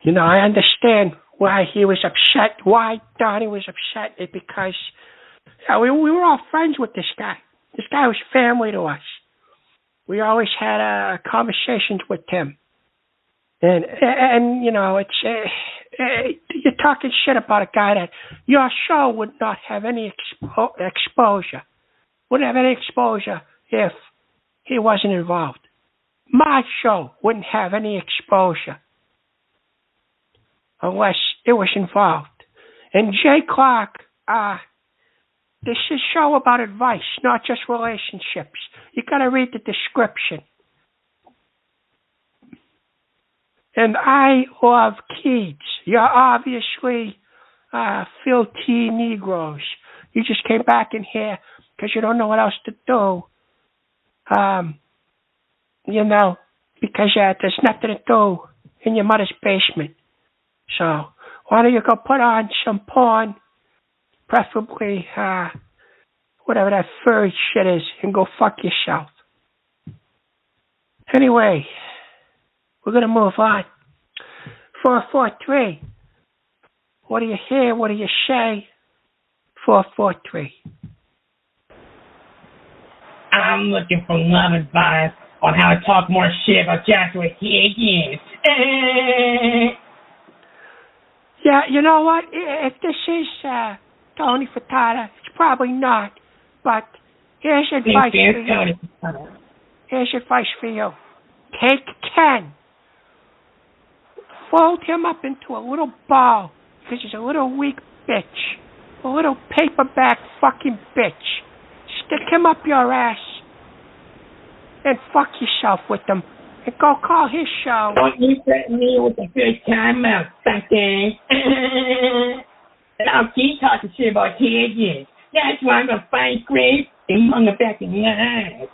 B: You know, I understand why he was upset. Why Donnie was upset is because we were all friends with this guy. This guy was family to us. We always had conversations with him. And you know, it's you're talking shit about a guy that your show would not have any exposure. Wouldn't have any exposure if he wasn't involved. My show wouldn't have any exposure unless it was involved. And Jay Clark, this is a show about advice, not just relationships. You got to read the description. And I love kids. You're obviously filthy Negroes. You just came back in here because you don't know what else to do. You know, because there's nothing to do in your mother's basement. So why don't you go put on some porn, preferably whatever that furry shit is, and go fuck yourself. Anyway, we're going to move on. 443. What do you hear? What do you say? 443.
H: I'm looking for love advice on how to talk more shit about Joshua Higgins.
B: Yeah, you know what? If this is Tony Furtado, it's probably not. But here's advice for you. Here's advice for you. Take 10. Fold him up into a little ball because he's a little weak bitch. A little paperback fucking bitch. Stick him up your ass and fuck yourself with him. And go call his show.
H: Don't you threaten me with a good time out, fucking. And I'll keep talking shit about Higgins. That's why I'm gonna find Grace and hung her back in the eyes.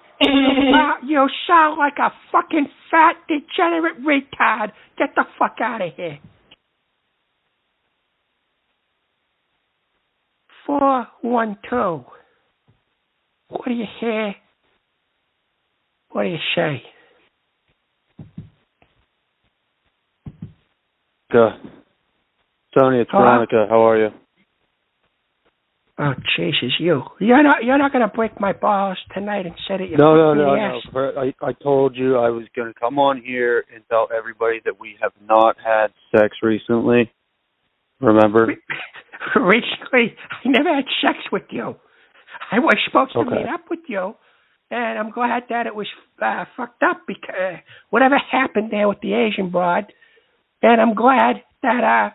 B: You sound like a fucking fat, degenerate retard. Get the fuck out of here. 412. What do you hear? What do you say?
I: Tony, it's Veronica. How are you?
B: Oh, Jesus, you. You're not gonna break my balls tonight and say that you're
I: No. I told you I was gonna come on here and tell everybody that we have not had sex recently. Remember?
B: Recently, I never had sex with you. I was supposed to meet up with you, and I'm glad that it was fucked up because whatever happened there with the Asian broad, and I'm glad that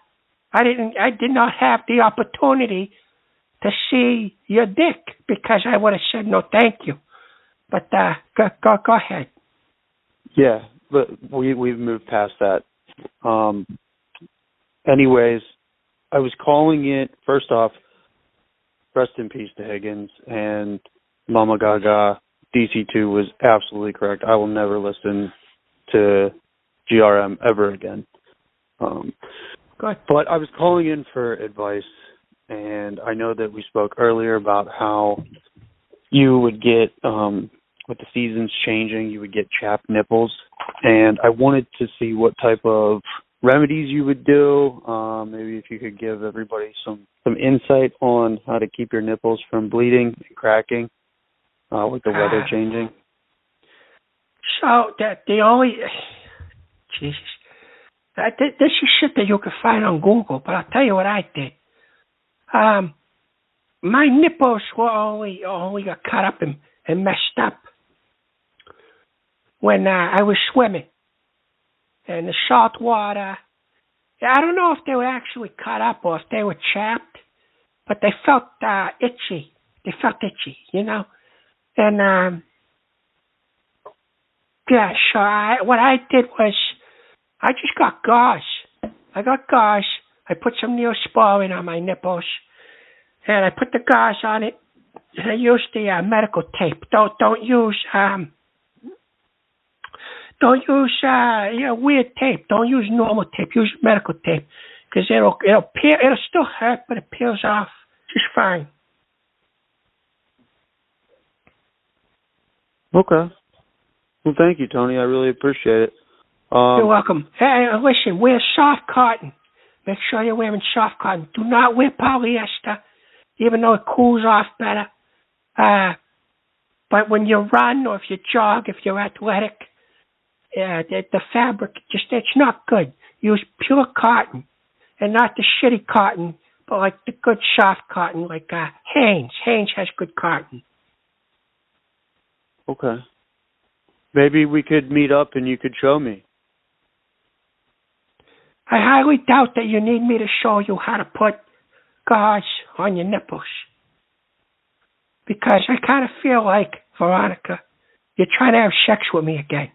B: I did not have the opportunity to see your dick because I would have said no, thank you. But go ahead.
I: Yeah, but we've moved past that. Anyways, I was calling it, first off, rest in peace to Higgins, and Mama Gaga, DC2 was absolutely correct. I will never listen to GRM ever again.
B: Good.
I: But I was calling in for advice, and I know that we spoke earlier about how you would get, with the seasons changing, you would get chapped nipples, and I wanted to see what type of remedies you would do. Maybe if you could give everybody some insight on how to keep your nipples from bleeding and cracking with the weather changing.
B: So the only Jesus, this is shit that you can find on Google. But I'll tell you what I did. My nipples were only got cut up and messed up when I was swimming. And the salt water, I don't know if they were actually cut up or if they were chapped, but they felt itchy. They felt itchy, you know? And, yeah, so what I did was I just got gauze. I got gauze. I put some Neosporin on my nipples, and I put the gauze on it, and I used the medical tape. Don't use weird tape. Don't use normal tape. Use medical tape because it'll still hurt, but it peels off just fine.
I: Okay. Well, thank you, Tony. I really appreciate it.
B: You're welcome. Hey, listen, wear soft cotton. Make sure you're wearing soft cotton. Do not wear polyester, even though it cools off better. But when you run or if you jog, if you're athletic, the fabric, it's not good. Use pure cotton and not the shitty cotton, but like the good soft cotton, like Hanes. Hanes has good cotton.
I: Okay. Maybe we could meet up and you could show me.
B: I highly doubt that you need me to show you how to put gauze on your nipples. Because I kind of feel like, Veronica, you're trying to have sex with me again.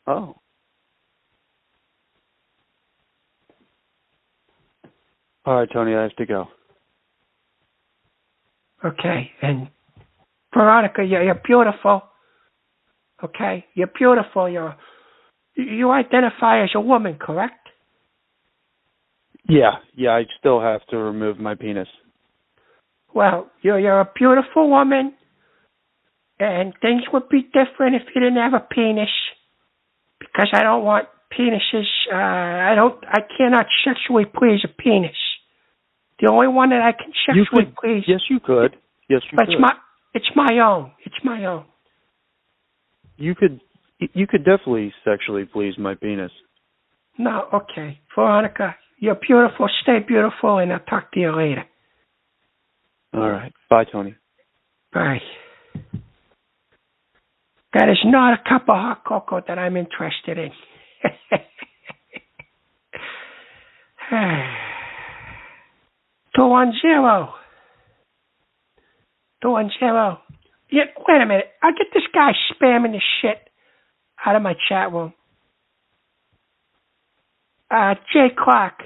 I: Oh. All right, Tony, I have to go.
B: Okay, and Veronica, you're beautiful. Okay, you're beautiful. You identify as a woman, correct?
I: Yeah, I still have to remove my penis.
B: Well, you're a beautiful woman, and things would be different if you didn't have a penis, because I don't want penises. I cannot sexually please a penis. The only one that I can sexually please.
I: Yes, you could. Yes, you could.
B: It's my own. It's my own.
I: You could definitely sexually please my penis.
B: No, okay. Veronica, you're beautiful. Stay beautiful, and I'll talk to you later.
I: All right. Bye, Tony.
B: Bye. That is not a cup of hot cocoa that I'm interested in. 210. 210. Yeah, wait a minute. I'll get this guy spamming the shit out of my chat room. Jay Clark,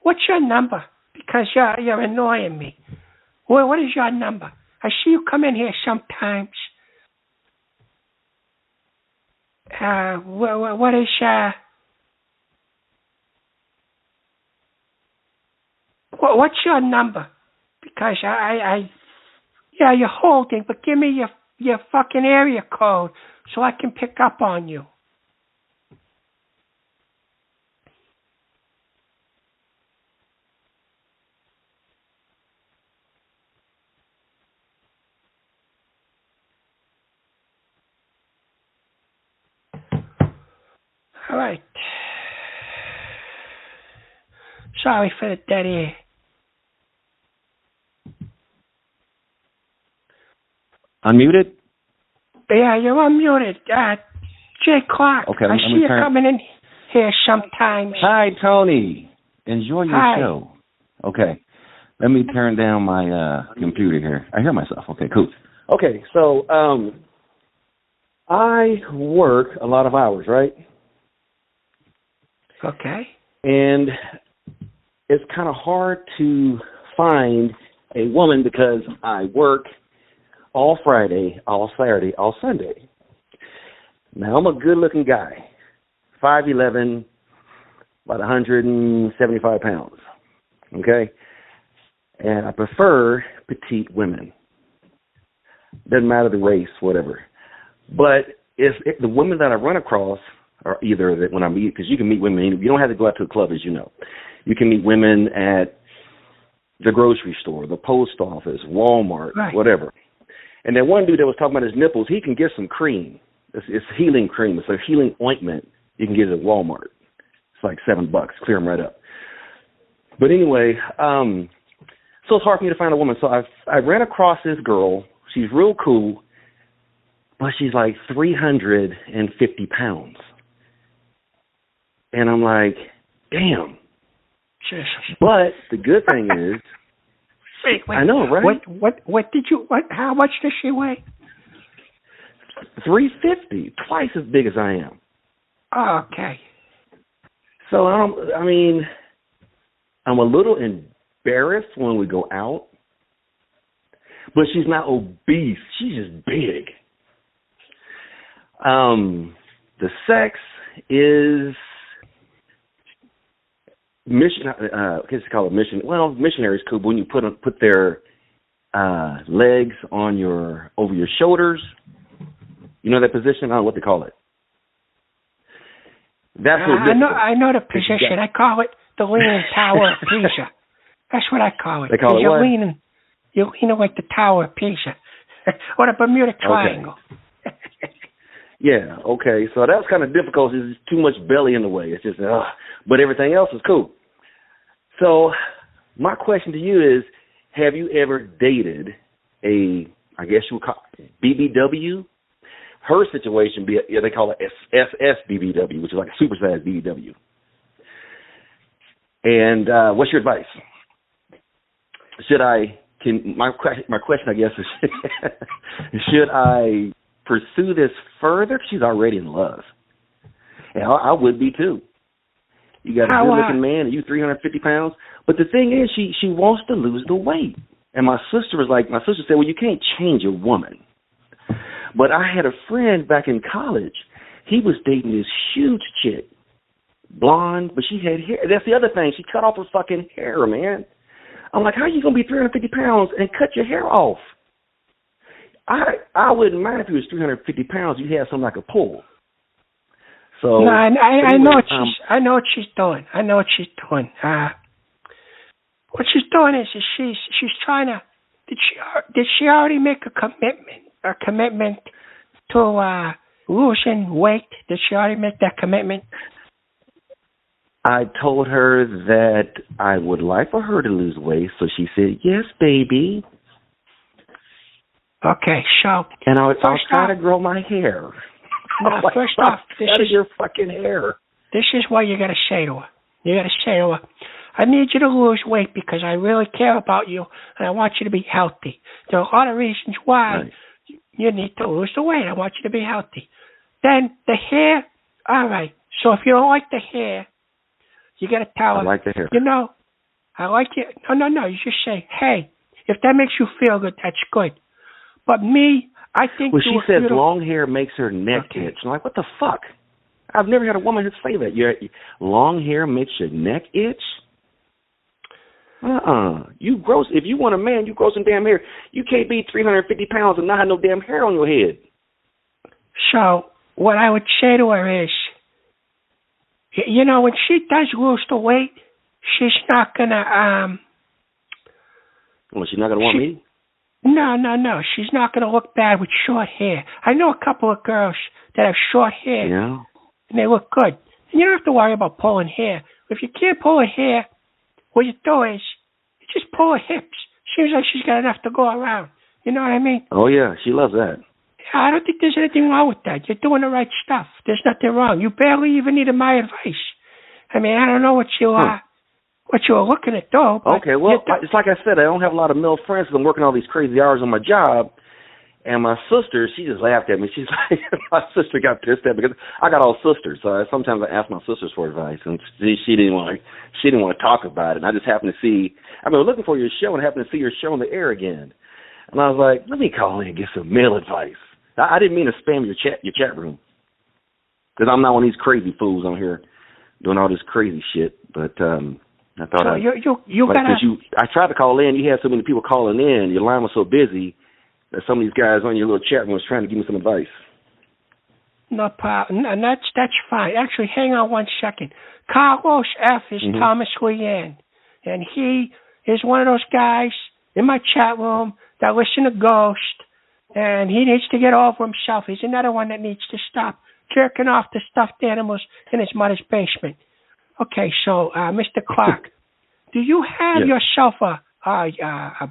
B: what's your number? Because you're annoying me. What is your number? I see you come in here sometimes. What is what's your number? Because you're holding, but give me your fucking area code so I can pick up on you. All right. Sorry for the dead air.
J: Unmuted?
B: Yeah, you're unmuted. Jay Clark.
J: Okay,
B: I see you coming in here sometimes.
J: Hi, Tony. Enjoy your show. Okay. Let me turn down my computer here. I hear myself. Okay, cool. Okay, so I work a lot of hours, right?
B: Okay.
J: And it's kind of hard to find a woman because I work all Friday, all Saturday, all Sunday. Now, I'm a good-looking guy, 5'11", about 175 pounds, okay? And I prefer petite women. Doesn't matter the race, whatever. But if the women that I run across are either that when I meet, because you can meet women, you don't have to go out to a club, as you know. You can meet women at the grocery store, the post office, Walmart, whatever. And that one dude that was talking about his nipples, he can get some cream. It's healing cream. It's a healing ointment. You can get it at Walmart. It's like $7. Clear them right up. But anyway, so it's hard for me to find a woman. So I ran across this girl. She's real cool, but she's like 350 pounds. And I'm like, damn.
B: Jesus.
J: But the good thing is,
B: wait,
J: I know, right?
B: How much does she weigh?
J: 350, twice as big as I am.
B: Oh, okay.
J: So I'm a little embarrassed when we go out, but she's not obese. She's just big. The sex is missionary is cool. But when you put their legs on over your shoulders. You know that position? I don't know what they call it. That's what
B: I know the position. I call it the leaning tower of Pisa. That's what I call it.
J: They call it
B: you're
J: what?
B: You're leaning like the Tower of Pisa. Or the Bermuda Triangle.
J: Okay. Yeah, okay. So that's kind of difficult. There's too much belly in the way. It's just, but everything else is cool. So my question to you is, have you ever dated I guess you would call it BBW? Her situation, they call it SSBBW, which is like a supersized BBW. And what's your advice? My question, I guess, is should I pursue this further? She's already in love. And I would be too. You got a good-looking man, and you 350 pounds. But the thing is, she wants to lose the weight. And my sister said, well, you can't change a woman. But I had a friend back in college. He was dating this huge chick, blonde, but she had hair. That's the other thing. She cut off her fucking hair, man. I'm like, how are you going to be 350 pounds and cut your hair off? I wouldn't mind if you was 350 pounds. You had something I could pull. So
B: no, I know what she's doing. I know what she's doing. What she's doing is she's trying to. Did she already make a commitment to losing weight? Did she already make that commitment?
J: I told her that I would like for her to lose weight, so she said, yes, baby.
B: Okay, so...
J: And I'll try to grow my hair.
B: No, first off, this is
J: your fucking hair.
B: This is what you got to say to her. You got to say to her, I need you to lose weight because I really care about you and I want you to be healthy. There are a lot of reasons why you need to lose the weight. I want you to be healthy. Then the hair, all right. So if you don't like the hair, you got to tell her.
J: I like the hair.
B: You know, I like it. No. You just say, hey, if that makes you feel good, that's good. But me, I think...
J: Well, she says long hair makes her neck itch. I'm like, what the fuck? I've never had a woman who say that. Long hair makes your neck itch? You grow. If you want a man, you grow some damn hair. You can't be 350 pounds and not have no damn hair on your head. So what I would say to her is, you know, when she does lose the weight, she's not gonna. Well, she's not gonna want me. No. She's not gonna look bad with short hair. I know a couple of girls that have short hair, and they look good. And you don't have to worry about pulling hair. If you can't pull her hair, what you do is you just pull her hips. Seems like she's got enough to go around. You know what I mean? Oh, yeah. She loves that. Yeah, I don't think there's anything wrong with that. You're doing the right stuff. There's nothing wrong. You barely even needed my advice. I mean, I don't know what you were looking at, though. Okay, well, it's like I said, I don't have a lot of male friends because I'm working all these crazy hours on my job. And my sister, she just laughed at me. She's like, my sister got pissed at me because I got all sisters. So sometimes I ask my sisters for advice, and she didn't want to talk about it. And I just happened to see, I was looking for your show and happened to see your show on the air again. And I was like, let me call in and get some male advice. I didn't mean to spam your chat room because I'm not one of these crazy fools on here doing all this crazy shit. But I thought I tried to call in. You had so many people calling in. Your line was so busy that some of these guys on your little chat room was trying to give me some advice. No problem. And that's fine. Actually, hang on 1 second. Carlos F. is Thomas Leanne. And he is one of those guys in my chat room that listen to Ghost. And he needs to get over himself. He's another one that needs to stop jerking off the stuffed animals in his mother's basement. Okay, so, Mr. Clark, do you have yourself a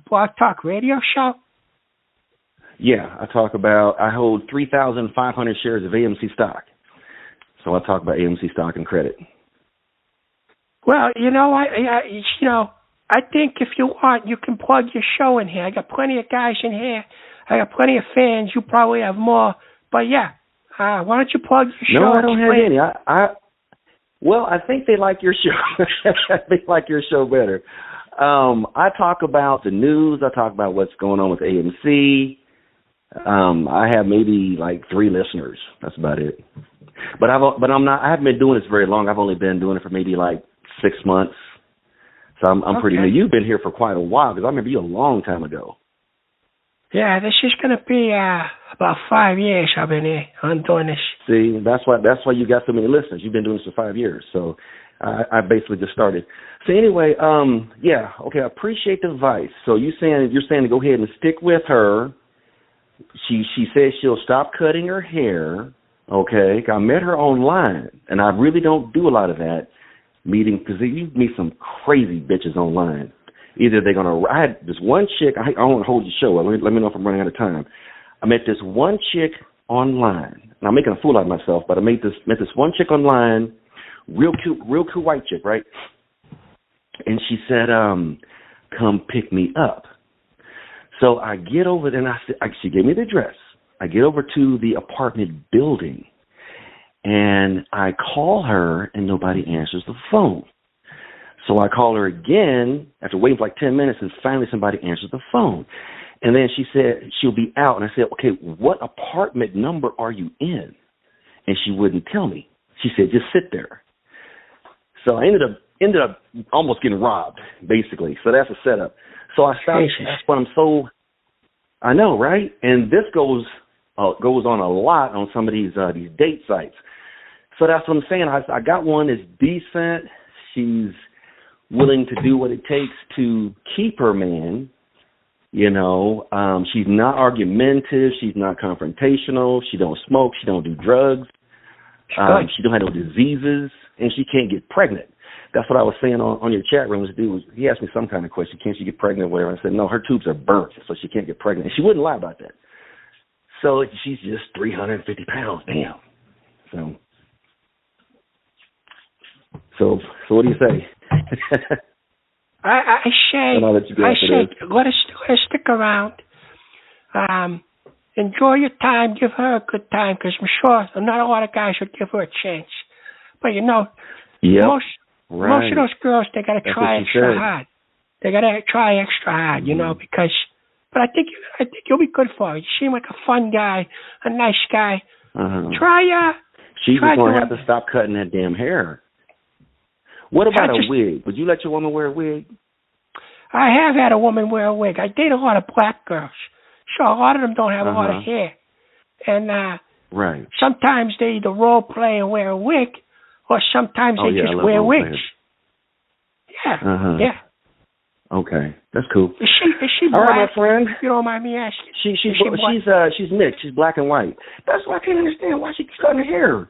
J: Blog Talk radio show? Yeah, I hold 3,500 shares of AMC stock. So I talk about AMC stock and credit. Well, I think if you want, you can plug your show in here. I got plenty of guys in here. I got plenty of fans. You probably have more. But yeah, why don't you plug your show? No, I don't have any. I think they like your show. They like your show better. I talk about the news. I talk about what's going on with AMC. I have maybe like 3 listeners. That's about it. But I haven't been doing this very long. I've only been doing it for maybe like 6 months. So I'm pretty new. You've been here for quite a while because I remember you a long time ago.
B: Yeah, this is going to be about 5 years I've been here. I'm doing this.
J: See, that's why you got so many listeners. You've been doing this for 5 years, so I basically just started. So anyway, yeah, okay, I appreciate the advice. So you're saying to go ahead and stick with her. She says she'll stop cutting her hair. Okay, I met her online, and I really don't do a lot of that meeting because you meet some crazy bitches online. Either they're gonna. I had this one chick. I don't want to hold your show. Let me know if I'm running out of time. I met this one chick online, and I'm making a fool out of myself. But I met this one chick online, real cute white chick, right? And she said, "Come pick me up." So I get over there, and she gave me the address. I get over to the apartment building, and I call her, and nobody answers the phone. So I call her again after waiting for like 10 minutes, and finally somebody answers the phone. And then she said she'll be out, and I said, okay, what apartment number are you in? And she wouldn't tell me. She said, just sit there. So I ended up almost getting robbed, basically. So that's a setup. So I stopped. That's what I know, right? And this goes on a lot on some of these date sites. So that's what I'm saying. I got one that's decent. She's willing to do what it takes to keep her man. You know, she's not argumentative. She's not confrontational. She don't smoke. She don't do drugs. She don't have no diseases, and she can't get pregnant. That's what I was saying on your chat room. This dude, he asked me some kind of question. Can she get pregnant or whatever? I said, no, her tubes are burnt, so she can't get pregnant. And she wouldn't lie about that. So she's just 350 pounds. Damn. So what do you say?
B: I say let us stick around. Enjoy your time. Give her a good time, because I'm sure not a lot of guys would give her a chance. But most of those girls, they got to try extra hard. They got to try extra hard, because. But I think you'll be good for her. You seem like a fun guy, a nice guy.
J: She's going to have to stop cutting that damn hair. What about a wig? Would you let your woman wear a wig?
B: I have had a woman wear a wig. I date a lot of black girls. So a lot of them don't have a lot of hair. And sometimes they either role play and wear a wig, or sometimes they just wear wigs. Yeah.
J: Okay, that's cool.
B: Is she
J: black? All right, my friend.
B: If you don't mind me asking.
J: She's mixed. She's black and white. That's why I can't understand why she keeps cutting her hair.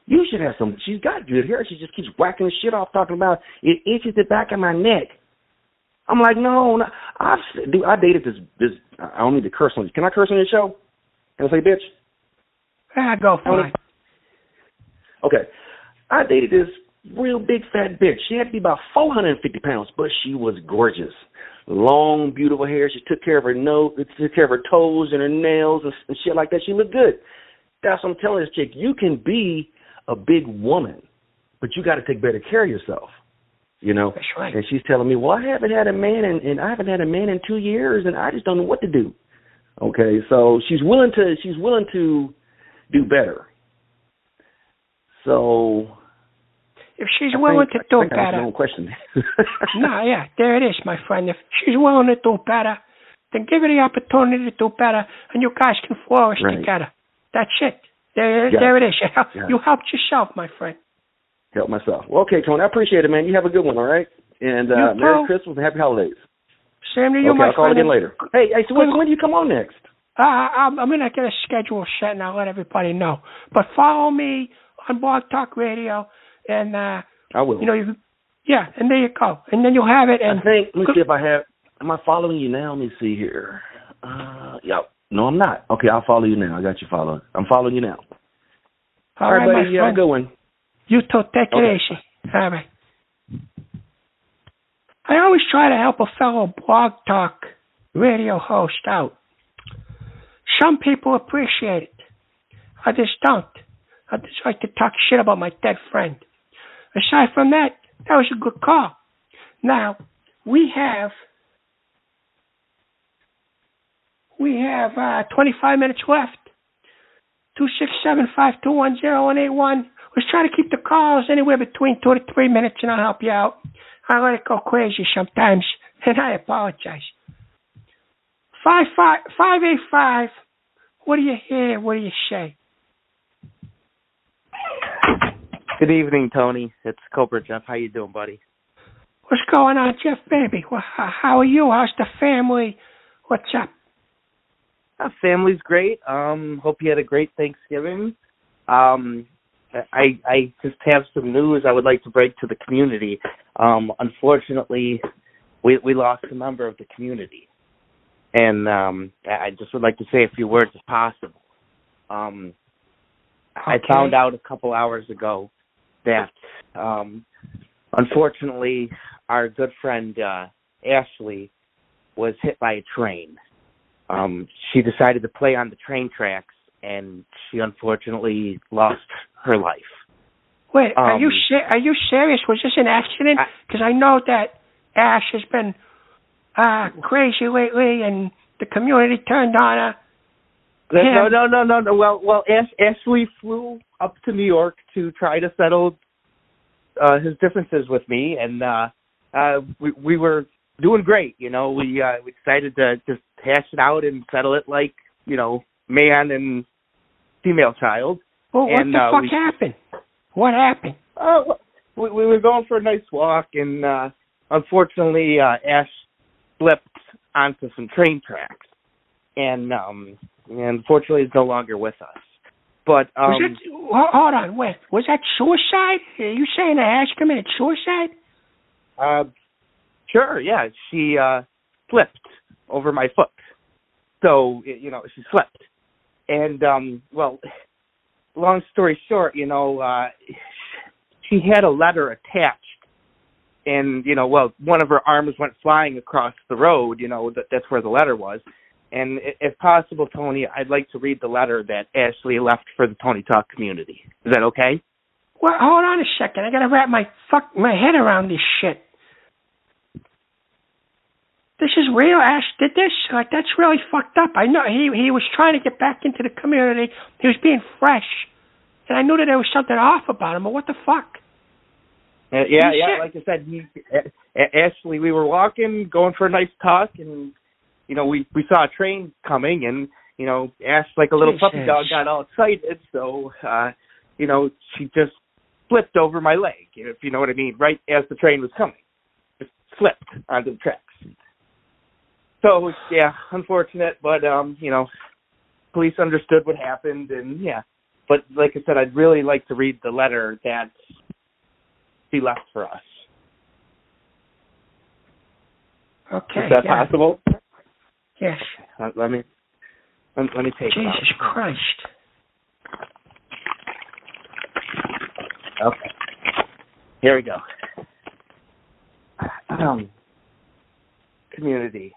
J: You should have some. She's got good hair. She just keeps whacking the shit off, talking about it itches the back of my neck. I'm like, no. I dated this. I don't need to curse on you. Can I curse on your show? Can I say bitch?
B: Go for it.
J: Okay. I dated this real big fat bitch. She had to be about 450 pounds, but she was gorgeous. Long, beautiful hair. She took care of her took care of her toes and her nails and shit like that. She looked good. That's what I'm telling this chick. You can be a big woman, but you got to take better care of yourself.
B: That's right.
J: And she's telling me, well, I haven't had a man in 2 years, and I just don't know what to do. Okay, so she's willing to do better. So
B: if she's willing to do better,
J: that's a long question.
B: There it is, my friend. If she's willing to do better, then give her the opportunity to do better, and you guys can flourish together. That's it. There it is. You helped yourself, my friend.
J: Help myself. Well, okay, Tony, I appreciate it, man. You have a good one, all right? And Merry Christmas and Happy Holidays.
B: Same to you, my friend.
J: I'll call again later. Hey, so when do you come on next?
B: I'm going to get a schedule set, and I'll let everybody know. But follow me on Blogtalk Radio, and
J: I will.
B: and there you go. And then you'll have it. And
J: let me see if I have. Am I following you now? Let me see here. No, I'm not. Okay, I'll follow you now. I got you followed. I'm following you now. All right, buddy. You have a good one.
B: You too. Take it easy. All right. I always try to help a fellow Blog Talk radio host out. Some people appreciate it. Others don't. Others like to talk shit about my dead friend. Aside from that, that was a good call. Now, we have 25 minutes left. 267-521-0181. Let's try to keep the calls anywhere between 2 to 3 minutes, and I'll help you out. I let it go crazy sometimes, and I apologize. 585. What do you hear? What do you say?
K: Good evening, Tony. It's Cobra Jeff. How you doing, buddy?
B: What's going on, Jeff, baby? Well, how are you? How's the family? What's up?
K: Family's great. Hope you had a great Thanksgiving. I just have some news I would like to break to the community. Unfortunately, we lost a member of the community. And I just would like to say a few words if possible. I found out a couple hours ago that, unfortunately, our good friend Ashley was hit by a train. She decided to play on the train tracks, and she unfortunately lost her life.
B: Wait, are you serious? Was this an accident? Because I know that Ash has been crazy lately, and the community turned on her.
K: No. Well, Ashley flew up to New York to try to settle his differences with me, and we were doing great. You know, we decided to just hash it out and settle it like, you know, man and female child.
B: Well, what the fuck happened? What happened?
K: We were going for a nice walk, and unfortunately, Ash slipped onto some train tracks, and unfortunately, is no longer with us. But
B: hold on, wait. Was that suicide? Are you saying that Ash committed suicide?
K: Sure. Yeah, she slipped over my foot, so you know she slipped, and well, long story short, you know, she had a letter attached, and you know, well, one of her arms went flying across the road. You know, that's where the letter was. And if possible, Tony, I'd like to read the letter that Ashley left for the TonyTalk community. Is that okay?
B: Well, hold on a second. I gotta wrap my head around this shit. This is real. Ash did this. Like, that's really fucked up. I know he was trying to get back into the community. He was being fresh, and I knew that there was something off about him. But what the fuck?
K: Yeah. Like I said, Ashley, we were walking, going for a nice talk, and you know, we saw a train coming, and, you know, Ash, like a little puppy dog, got all excited, so, you know, she just slipped over my leg, if you know what I mean, right as the train was coming. Just slipped onto the tracks. So, yeah, unfortunate, but, you know, police understood what happened, and, yeah. But, like I said, I'd really like to read the letter that she left for us.
B: Okay.
K: Is that possible?
B: Yes.
K: Let me take it.
B: Jesus Christ.
K: Okay. Here we go. Community.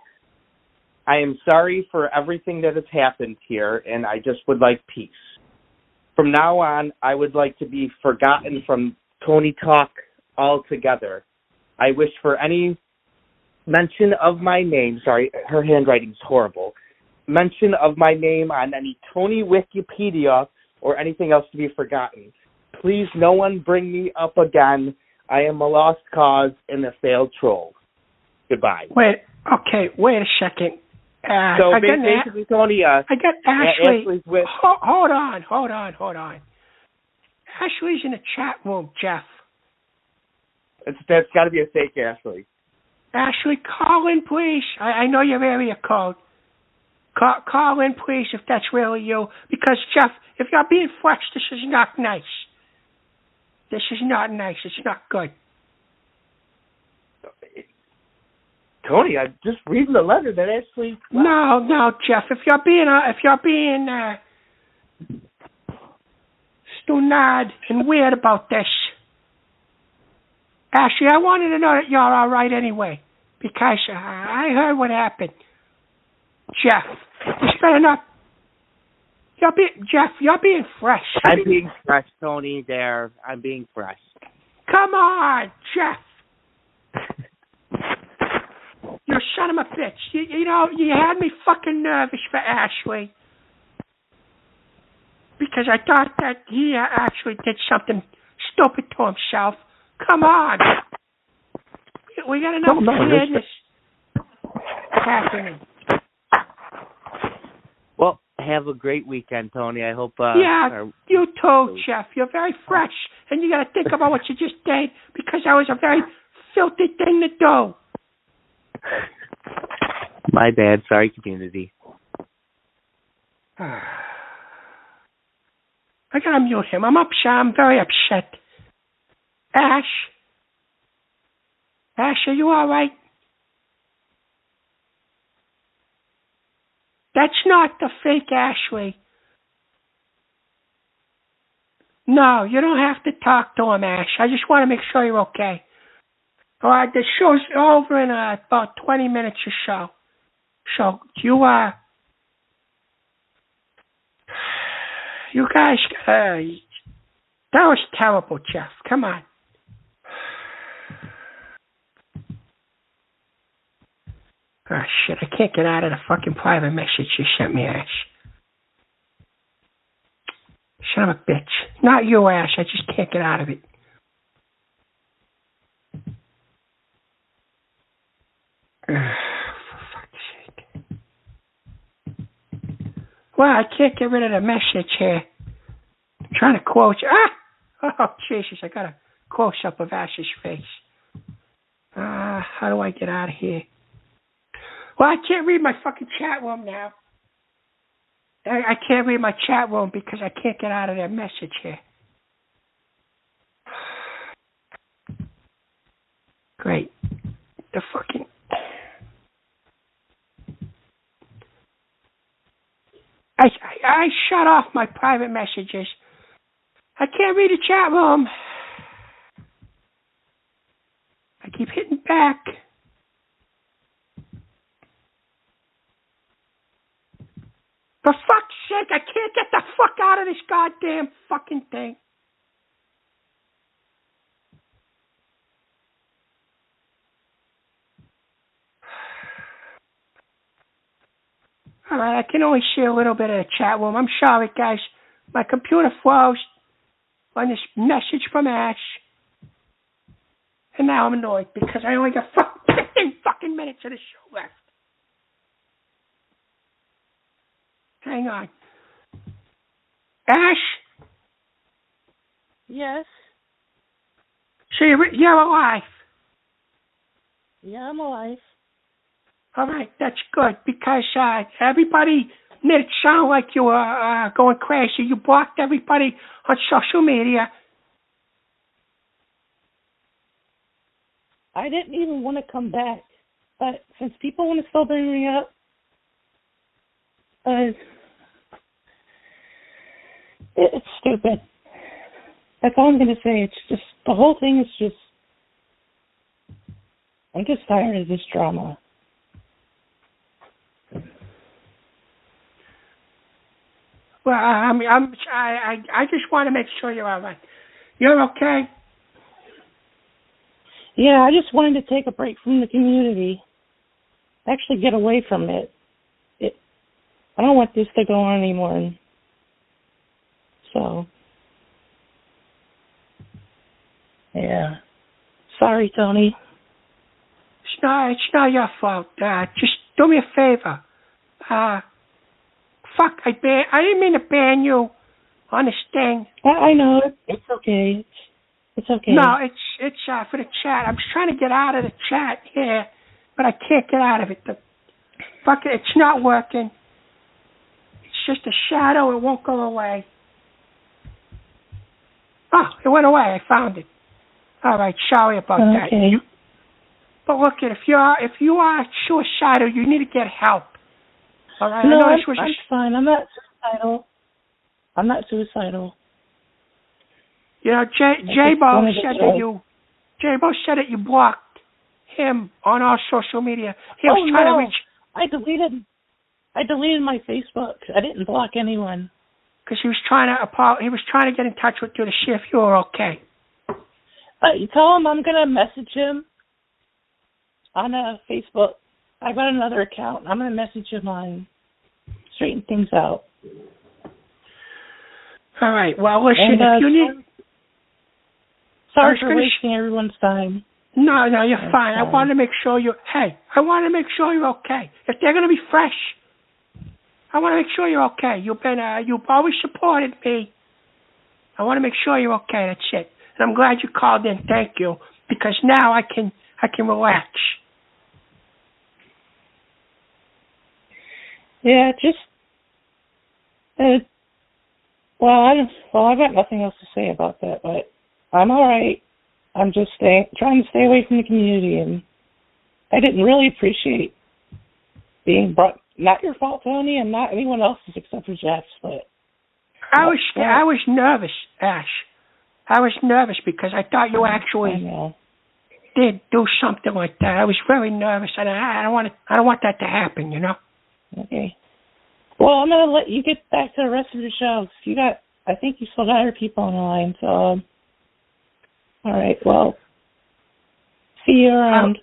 K: I am sorry for everything that has happened here, and I just would like peace. From now on, I would like to be forgotten from TonyTalk altogether. I wish for any mention of my name, sorry, her handwriting's horrible, mention of my name on any Tony Wikipedia or anything else to be forgotten. Please, no one bring me up again. I am a lost cause and a failed troll. Goodbye.
B: Wait a second.
K: So basically, Tony,
B: I got Ashley.
K: Ashley's with...
B: Hold on. Ashley's in the chat room, Jeff.
K: That's got to be a fake Ashley.
B: Ashley, call in, please. I know your area code. Call in, please, if that's really you. Because, Jeff, if you're being fresh, this is not nice. This is not nice. It's not good.
K: Tony, I'm just reading the letter that Ashley...
B: No, Jeff. If you're being stunad and weird about this, Ashley, I wanted to know that you're all right anyway, because I heard what happened. Jeff, this better not... Jeff, you're being fresh.
K: I'm being fresh, Tony, there. I'm being fresh.
B: Come on, Jeff. You son of a bitch. You know, you had me fucking nervous for Ashley. Because I thought that he actually did something stupid to himself. Come on. We got enough weirdness happening.
K: have a great weekend, Tony. I hope.
B: You too, Jeff. You're very fresh, and you got to think about what you just did because that was a very filthy thing to do.
K: My bad. Sorry, community.
B: I gotta mute him. I'm very upset. Ash, are you all right? That's not the fake Ashley. No, you don't have to talk to him, Ash. I just want to make sure you're okay. All right, the show's over in about 20 minutes or so. So, you guys, that was terrible, Jeff. Come on. Oh, shit, I can't get out of the fucking private message you sent me, Ash. Son of a bitch. Not you, Ash. I just can't get out of it. For fuck's sake. Well, I can't get rid of the message here. I'm trying to quote you. Oh, Jesus, I got a close-up of Ash's face. How do I get out of here? Well, I can't read my fucking chat room now. I can't read my chat room because I can't get out of their message here. Great. The fucking... I shut off my private messages. I can't read the chat room. I keep hitting back. For fuck's sake, I can't get the fuck out of this goddamn fucking thing. All right, I can only see a little bit of the chat room. I'm sorry, guys. My computer froze on this message from Ash. And now I'm annoyed because I only got 15 fucking minutes of the show left. Hang on. Ash?
L: Yes?
B: So you're alive?
L: Yeah, I'm alive.
B: All right, that's good because everybody made it sound like you were going crazy. You blocked everybody on social media.
L: I didn't even want to come back, but since people want to still bring me up, it's stupid. That's all I'm going to say. It's just, the whole thing is just, I'm just tired of this drama.
B: Well, I just want to make sure you're all right. You're okay?
L: Yeah, I just wanted to take a break from the community. Actually get away from it. I don't want this to go on anymore. So, yeah. Sorry, Tony.
B: It's not your fault. Just do me a favor. Fuck, I didn't mean to ban you on this thing.
L: I know. It's okay. It's okay.
B: No, it's for the chat. I'm trying to get out of the chat here, but I can't get out of it. It's not working. It's just a shadow. It won't go away. Oh, it went away. I found it. All right, sorry about that. But look, if you are suicidal, you need to get help. All right.
L: No, I'm fine. I'm not suicidal.
B: You know, J-Bo said that you blocked him on our social media. He was trying to reach.
L: I deleted my Facebook. I didn't block anyone.
B: Because he was trying to get in touch with you to see if you were okay.
L: You tell him I'm gonna message him on Facebook. I got another account. I'm gonna message him on straighten things out.
B: All right. Well, listen. If you need.
L: Sorry for wasting everyone's time.
B: No, you're fine. I want to make sure you're okay. If they're gonna be fresh, I want to make sure you're okay. You've always supported me. I want to make sure you're okay. That's it. And I'm glad you called in. Thank you, because now I can relax.
L: Yeah, just I've got nothing else to say about that, but I'm all right. I'm just trying to stay away from the community, and I didn't really appreciate being brought. Not your fault, Tony, and not anyone else's except for Jeff's, but
B: I was nervous, Ash. I was nervous because I thought you actually did do something like that. I was very nervous, and I don't want that to happen, you know.
L: Okay. Well, I'm gonna let you get back to the rest of the show. I think you still got other people on the line, so. All right. Well, see you around.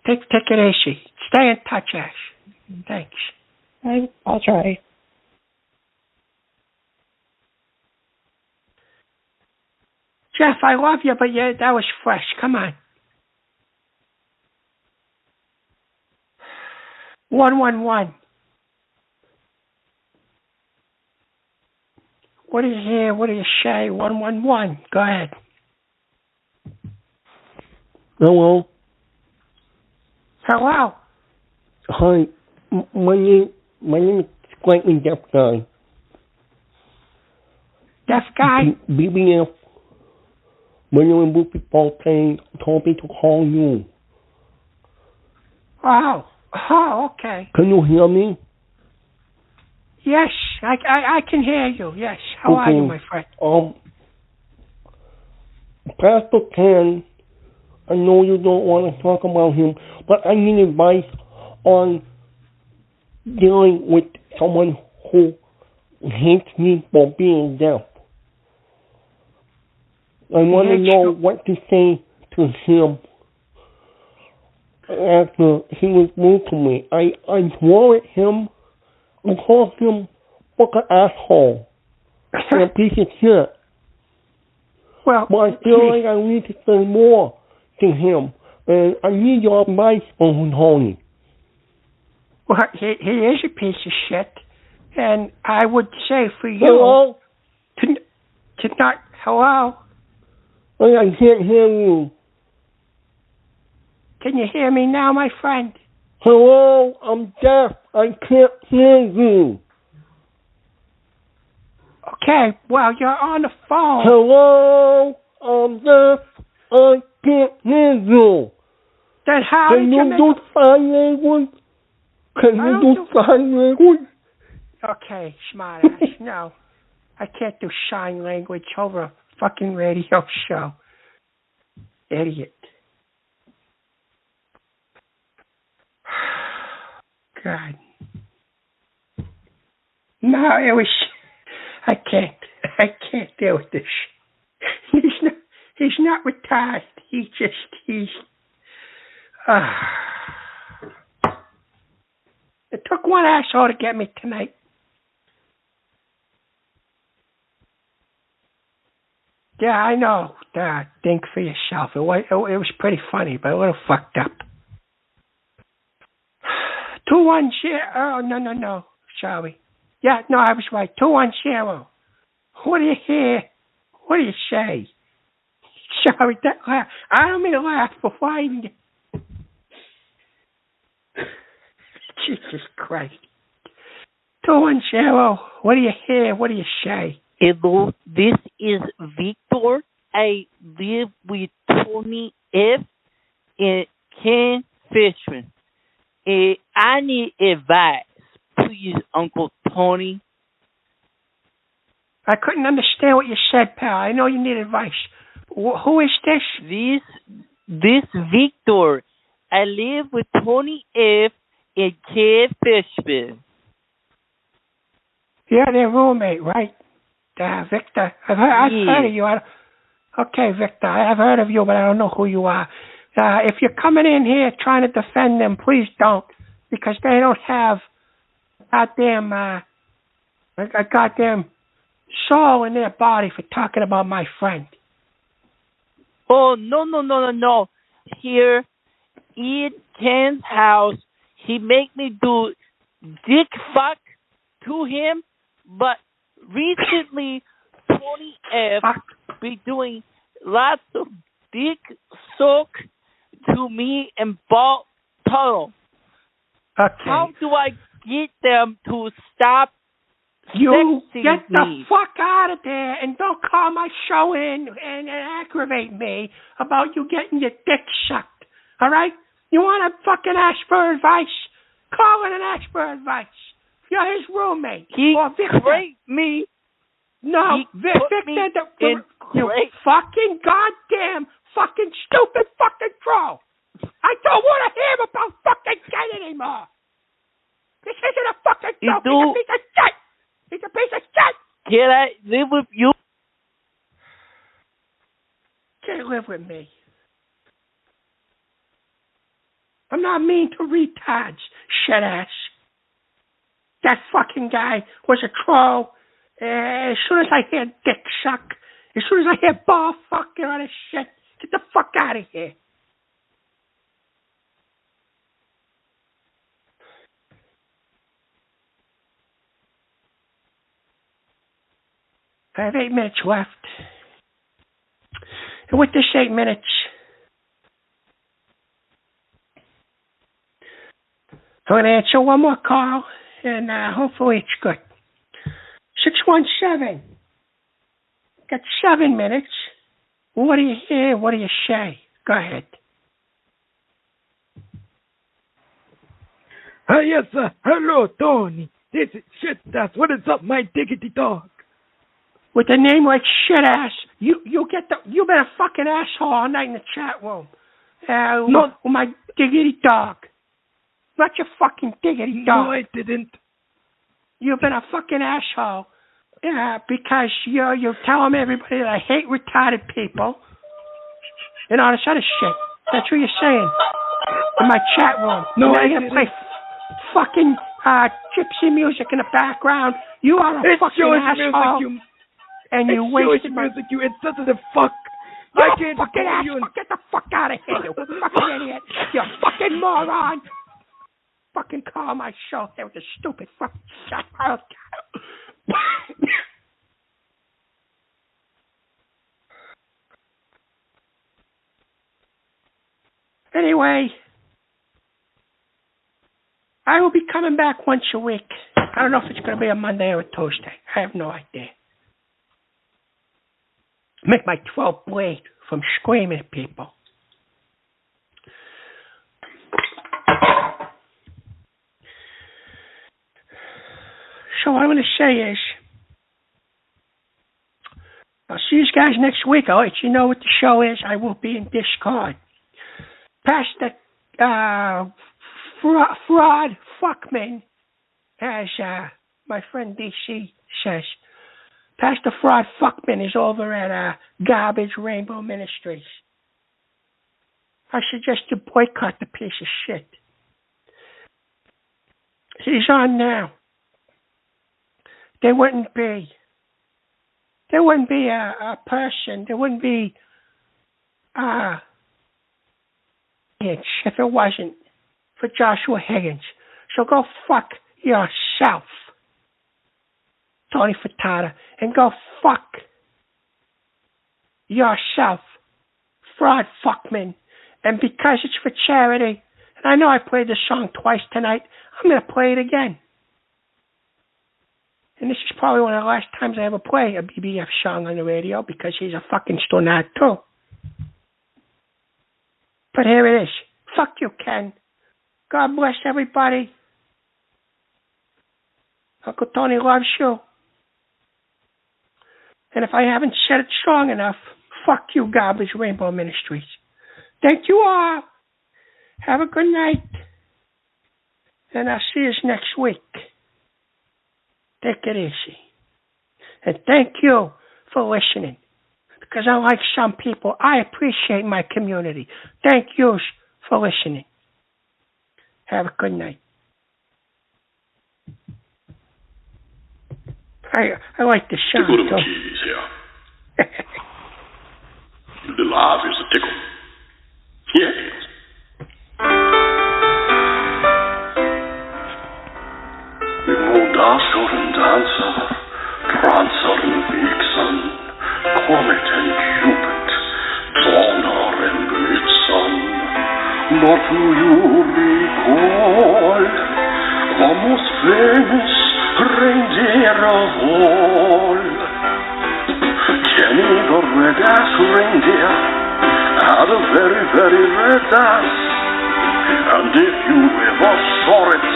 B: Take it easy. Stay in touch, Ash. Thanks.
L: I'll try.
B: Jeff, I love you, but yeah, that was fresh. Come on. 111. What do you hear? What do you say? 111. Go ahead.
M: Hello.
B: Hello.
M: Hi. My name is slightly deaf guy.
B: Deaf guy?
M: BBF. When you're in Blue Football Playing, told me to call you.
B: Oh, okay.
M: Can you hear me?
B: Yes, I can hear you. Yes. How are you, my friend?
M: Pastor Ken, I know you don't want to talk about him, but I need advice on dealing with someone who hates me for being deaf. I want to know what to say to him after he was rude to me. I swore at him and called him fucking asshole and a piece of shit.
B: Well,
M: but I feel like I need to say more to him, and I need your advice on Tony.
B: Well, he is a piece of shit, and I would say for you to not. Hello.
M: I can't hear you.
B: Can you hear me now, my friend?
M: Hello, I'm deaf. I can't hear you.
B: Okay, well, you're on the phone.
M: Hello, I'm deaf. I can't hear you.
B: Then how
M: Can
B: did
M: you do sign language? Can you do sign language?
B: Okay, smart ass. No, I can't do sign language over a fucking radio show. Idiot. God. No, it was. I can't deal with this. He's not retarded. He's. It took one asshole to get me tonight. Yeah, I know. Think for yourself. It was pretty funny, but a little fucked up. 210. Oh, no. Sorry. Yeah, no, I was right. 210. What do you hear? What do you say? Sorry, that laugh. I don't mean to laugh before I even get... Jesus Christ. 210. What do you hear? What do you say?
N: Hello, this is Victor. I live with Tony F. and Ken Fishman. I need advice, please, Uncle Tony.
B: I couldn't understand what you said, pal. I know you need advice. Who is this?
N: This Victor. I live with Tony F. and Ken Fishman.
B: You're their roommate, right? Victor. I've heard of you. Okay, Victor, I've heard of you, but I don't know who you are. If you're coming in here trying to defend them, please don't, because they don't have a goddamn soul in their body for talking about my friend.
N: Oh, no. Here in Ken's house, he make me do dick fuck to him, but recently Tony F be doing lots of dick suck to me and Ball Tunnel.
B: Okay.
N: How do I get them to stop
B: You
N: sexting
B: get the
N: me?
B: fuck out of there and don't call my show in and aggravate me about you getting your dick sucked. All right? You want to fucking ask for advice? Call in and ask for advice. If you're his roommate or Victor.
N: Raped me.
B: No,
N: He put me
B: Victor,
N: in
B: you
N: rape.
B: fucking goddamn fucking stupid fucking troll. I don't want to hear about fucking Ken anymore. This isn't a fucking joke. He's a piece of shit. He's a piece of shit.
N: Can I live with you?
B: Can't live with me. I'm not mean to retards, shit ass. That fucking guy was a troll. As soon as I hear dick suck, as soon as I hear ball fucking all this shit, get the fuck out of here. I have 8 minutes left. And with this 8 minutes, I'm going to answer one more call, and hopefully it's good. 617. Got 7 minutes. What do you hear? What do you say? Go ahead.
O: Yes, sir. Hello, Tony. This is shit ass. What is up, my diggity dog?
B: With a name like shit ass, you've been a fucking asshole all night in the chat room.
O: No,
B: my diggity dog. Not your fucking diggity dog.
O: No, I didn't.
B: You've been a fucking asshole. Because you're telling everybody that I hate retarded people and all this other shit. That's what you're saying in my chat room.
O: No,
B: and
O: I
B: you're gonna play fucking gypsy music in the background. You are a fucking asshole. And you wasted my
O: music, you insensitive fuck.
B: You're
O: I can't
B: fucking asshole.
O: you.
B: Get the fuck out of here, you fucking idiot. You fucking moron. Fucking call my show there with a stupid fucking shut up. Anyway, I will be coming back once a week. I don't know if it's going to be a Monday or a Tuesday. I have no idea. Make my 12th bleed from screaming at people. So what I'm going to say is, I'll see you guys next week. I'll let you know what the show is. I will be in Discord. Pastor Fraud Fuckman, as my friend DC says. Pastor Fraud Fuckman is over at Garbage Rainbow Ministries. I suggest you boycott the piece of shit. He's on now. There wouldn't be a person, there wouldn't be if it wasn't for Joshua Higgins. So go fuck yourself, Tony Furtado, and go fuck yourself, Fraud Fuckman. And because it's for charity, and I know I played this song twice tonight, I'm going to play it again. And this is probably one of the last times I ever play a BBF song on the radio because he's a fucking stoner too. But here it is. Fuck you, Ken. God bless everybody. Uncle Tony loves you. And if I haven't said it strong enough, fuck you, Garbage Rainbow Ministries. Thank you all. Have a good night. And I'll see you next week. Take it easy. And thank you for listening. Because unlike some people, I appreciate my community. Thank you for listening. Have a good night. I like the sound.
A: Tickle them keys here. The little obvious a tickle. Yes. We've moved our sort of Dancer, Prancer and Vixen, Comet and Cupid, Donner and Blitzen. But do you recall the most famous reindeer of all? Jenny the red-ass reindeer had a very, very red ass. And if you ever saw it,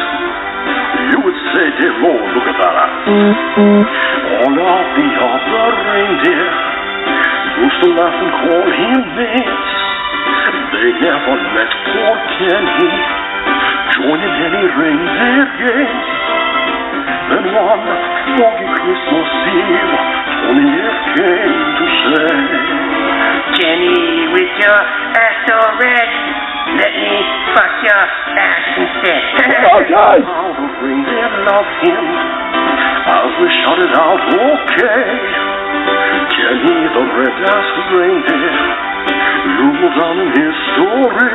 A: you would say, dear Lord, look at that ass. All of the other reindeer used to laugh and call him names. They never let poor Kenny join in any reindeer games. Then one foggy Christmas Eve, Tony F. came to say,
C: Kenny, with your ass all red, let me fuck your ass instead.
A: Oh, guys! How the reindeer loved him as we shouted out, okay. Kenny the red-ass reindeer, you go down in history.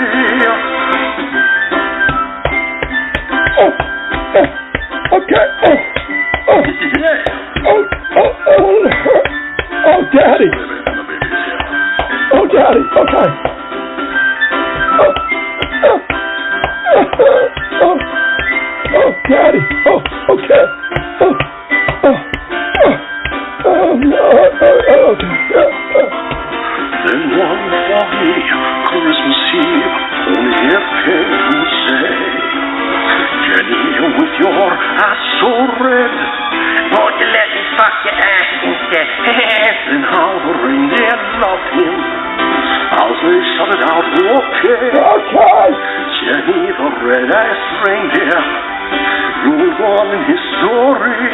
M: Okay.
A: Yeah.
M: Oh, Daddy. Oh, Daddy. Okay. Oh, Daddy. Oh, okay.
A: Then one foggy Christmas Eve, Tony F. came to say, Jenny, with your ass so red,
C: won't you let me fuck your ass instead?
A: Then how the reindeer loved him as they shouted out, okay. Jenny the red-ass reindeer, you'll go on in history.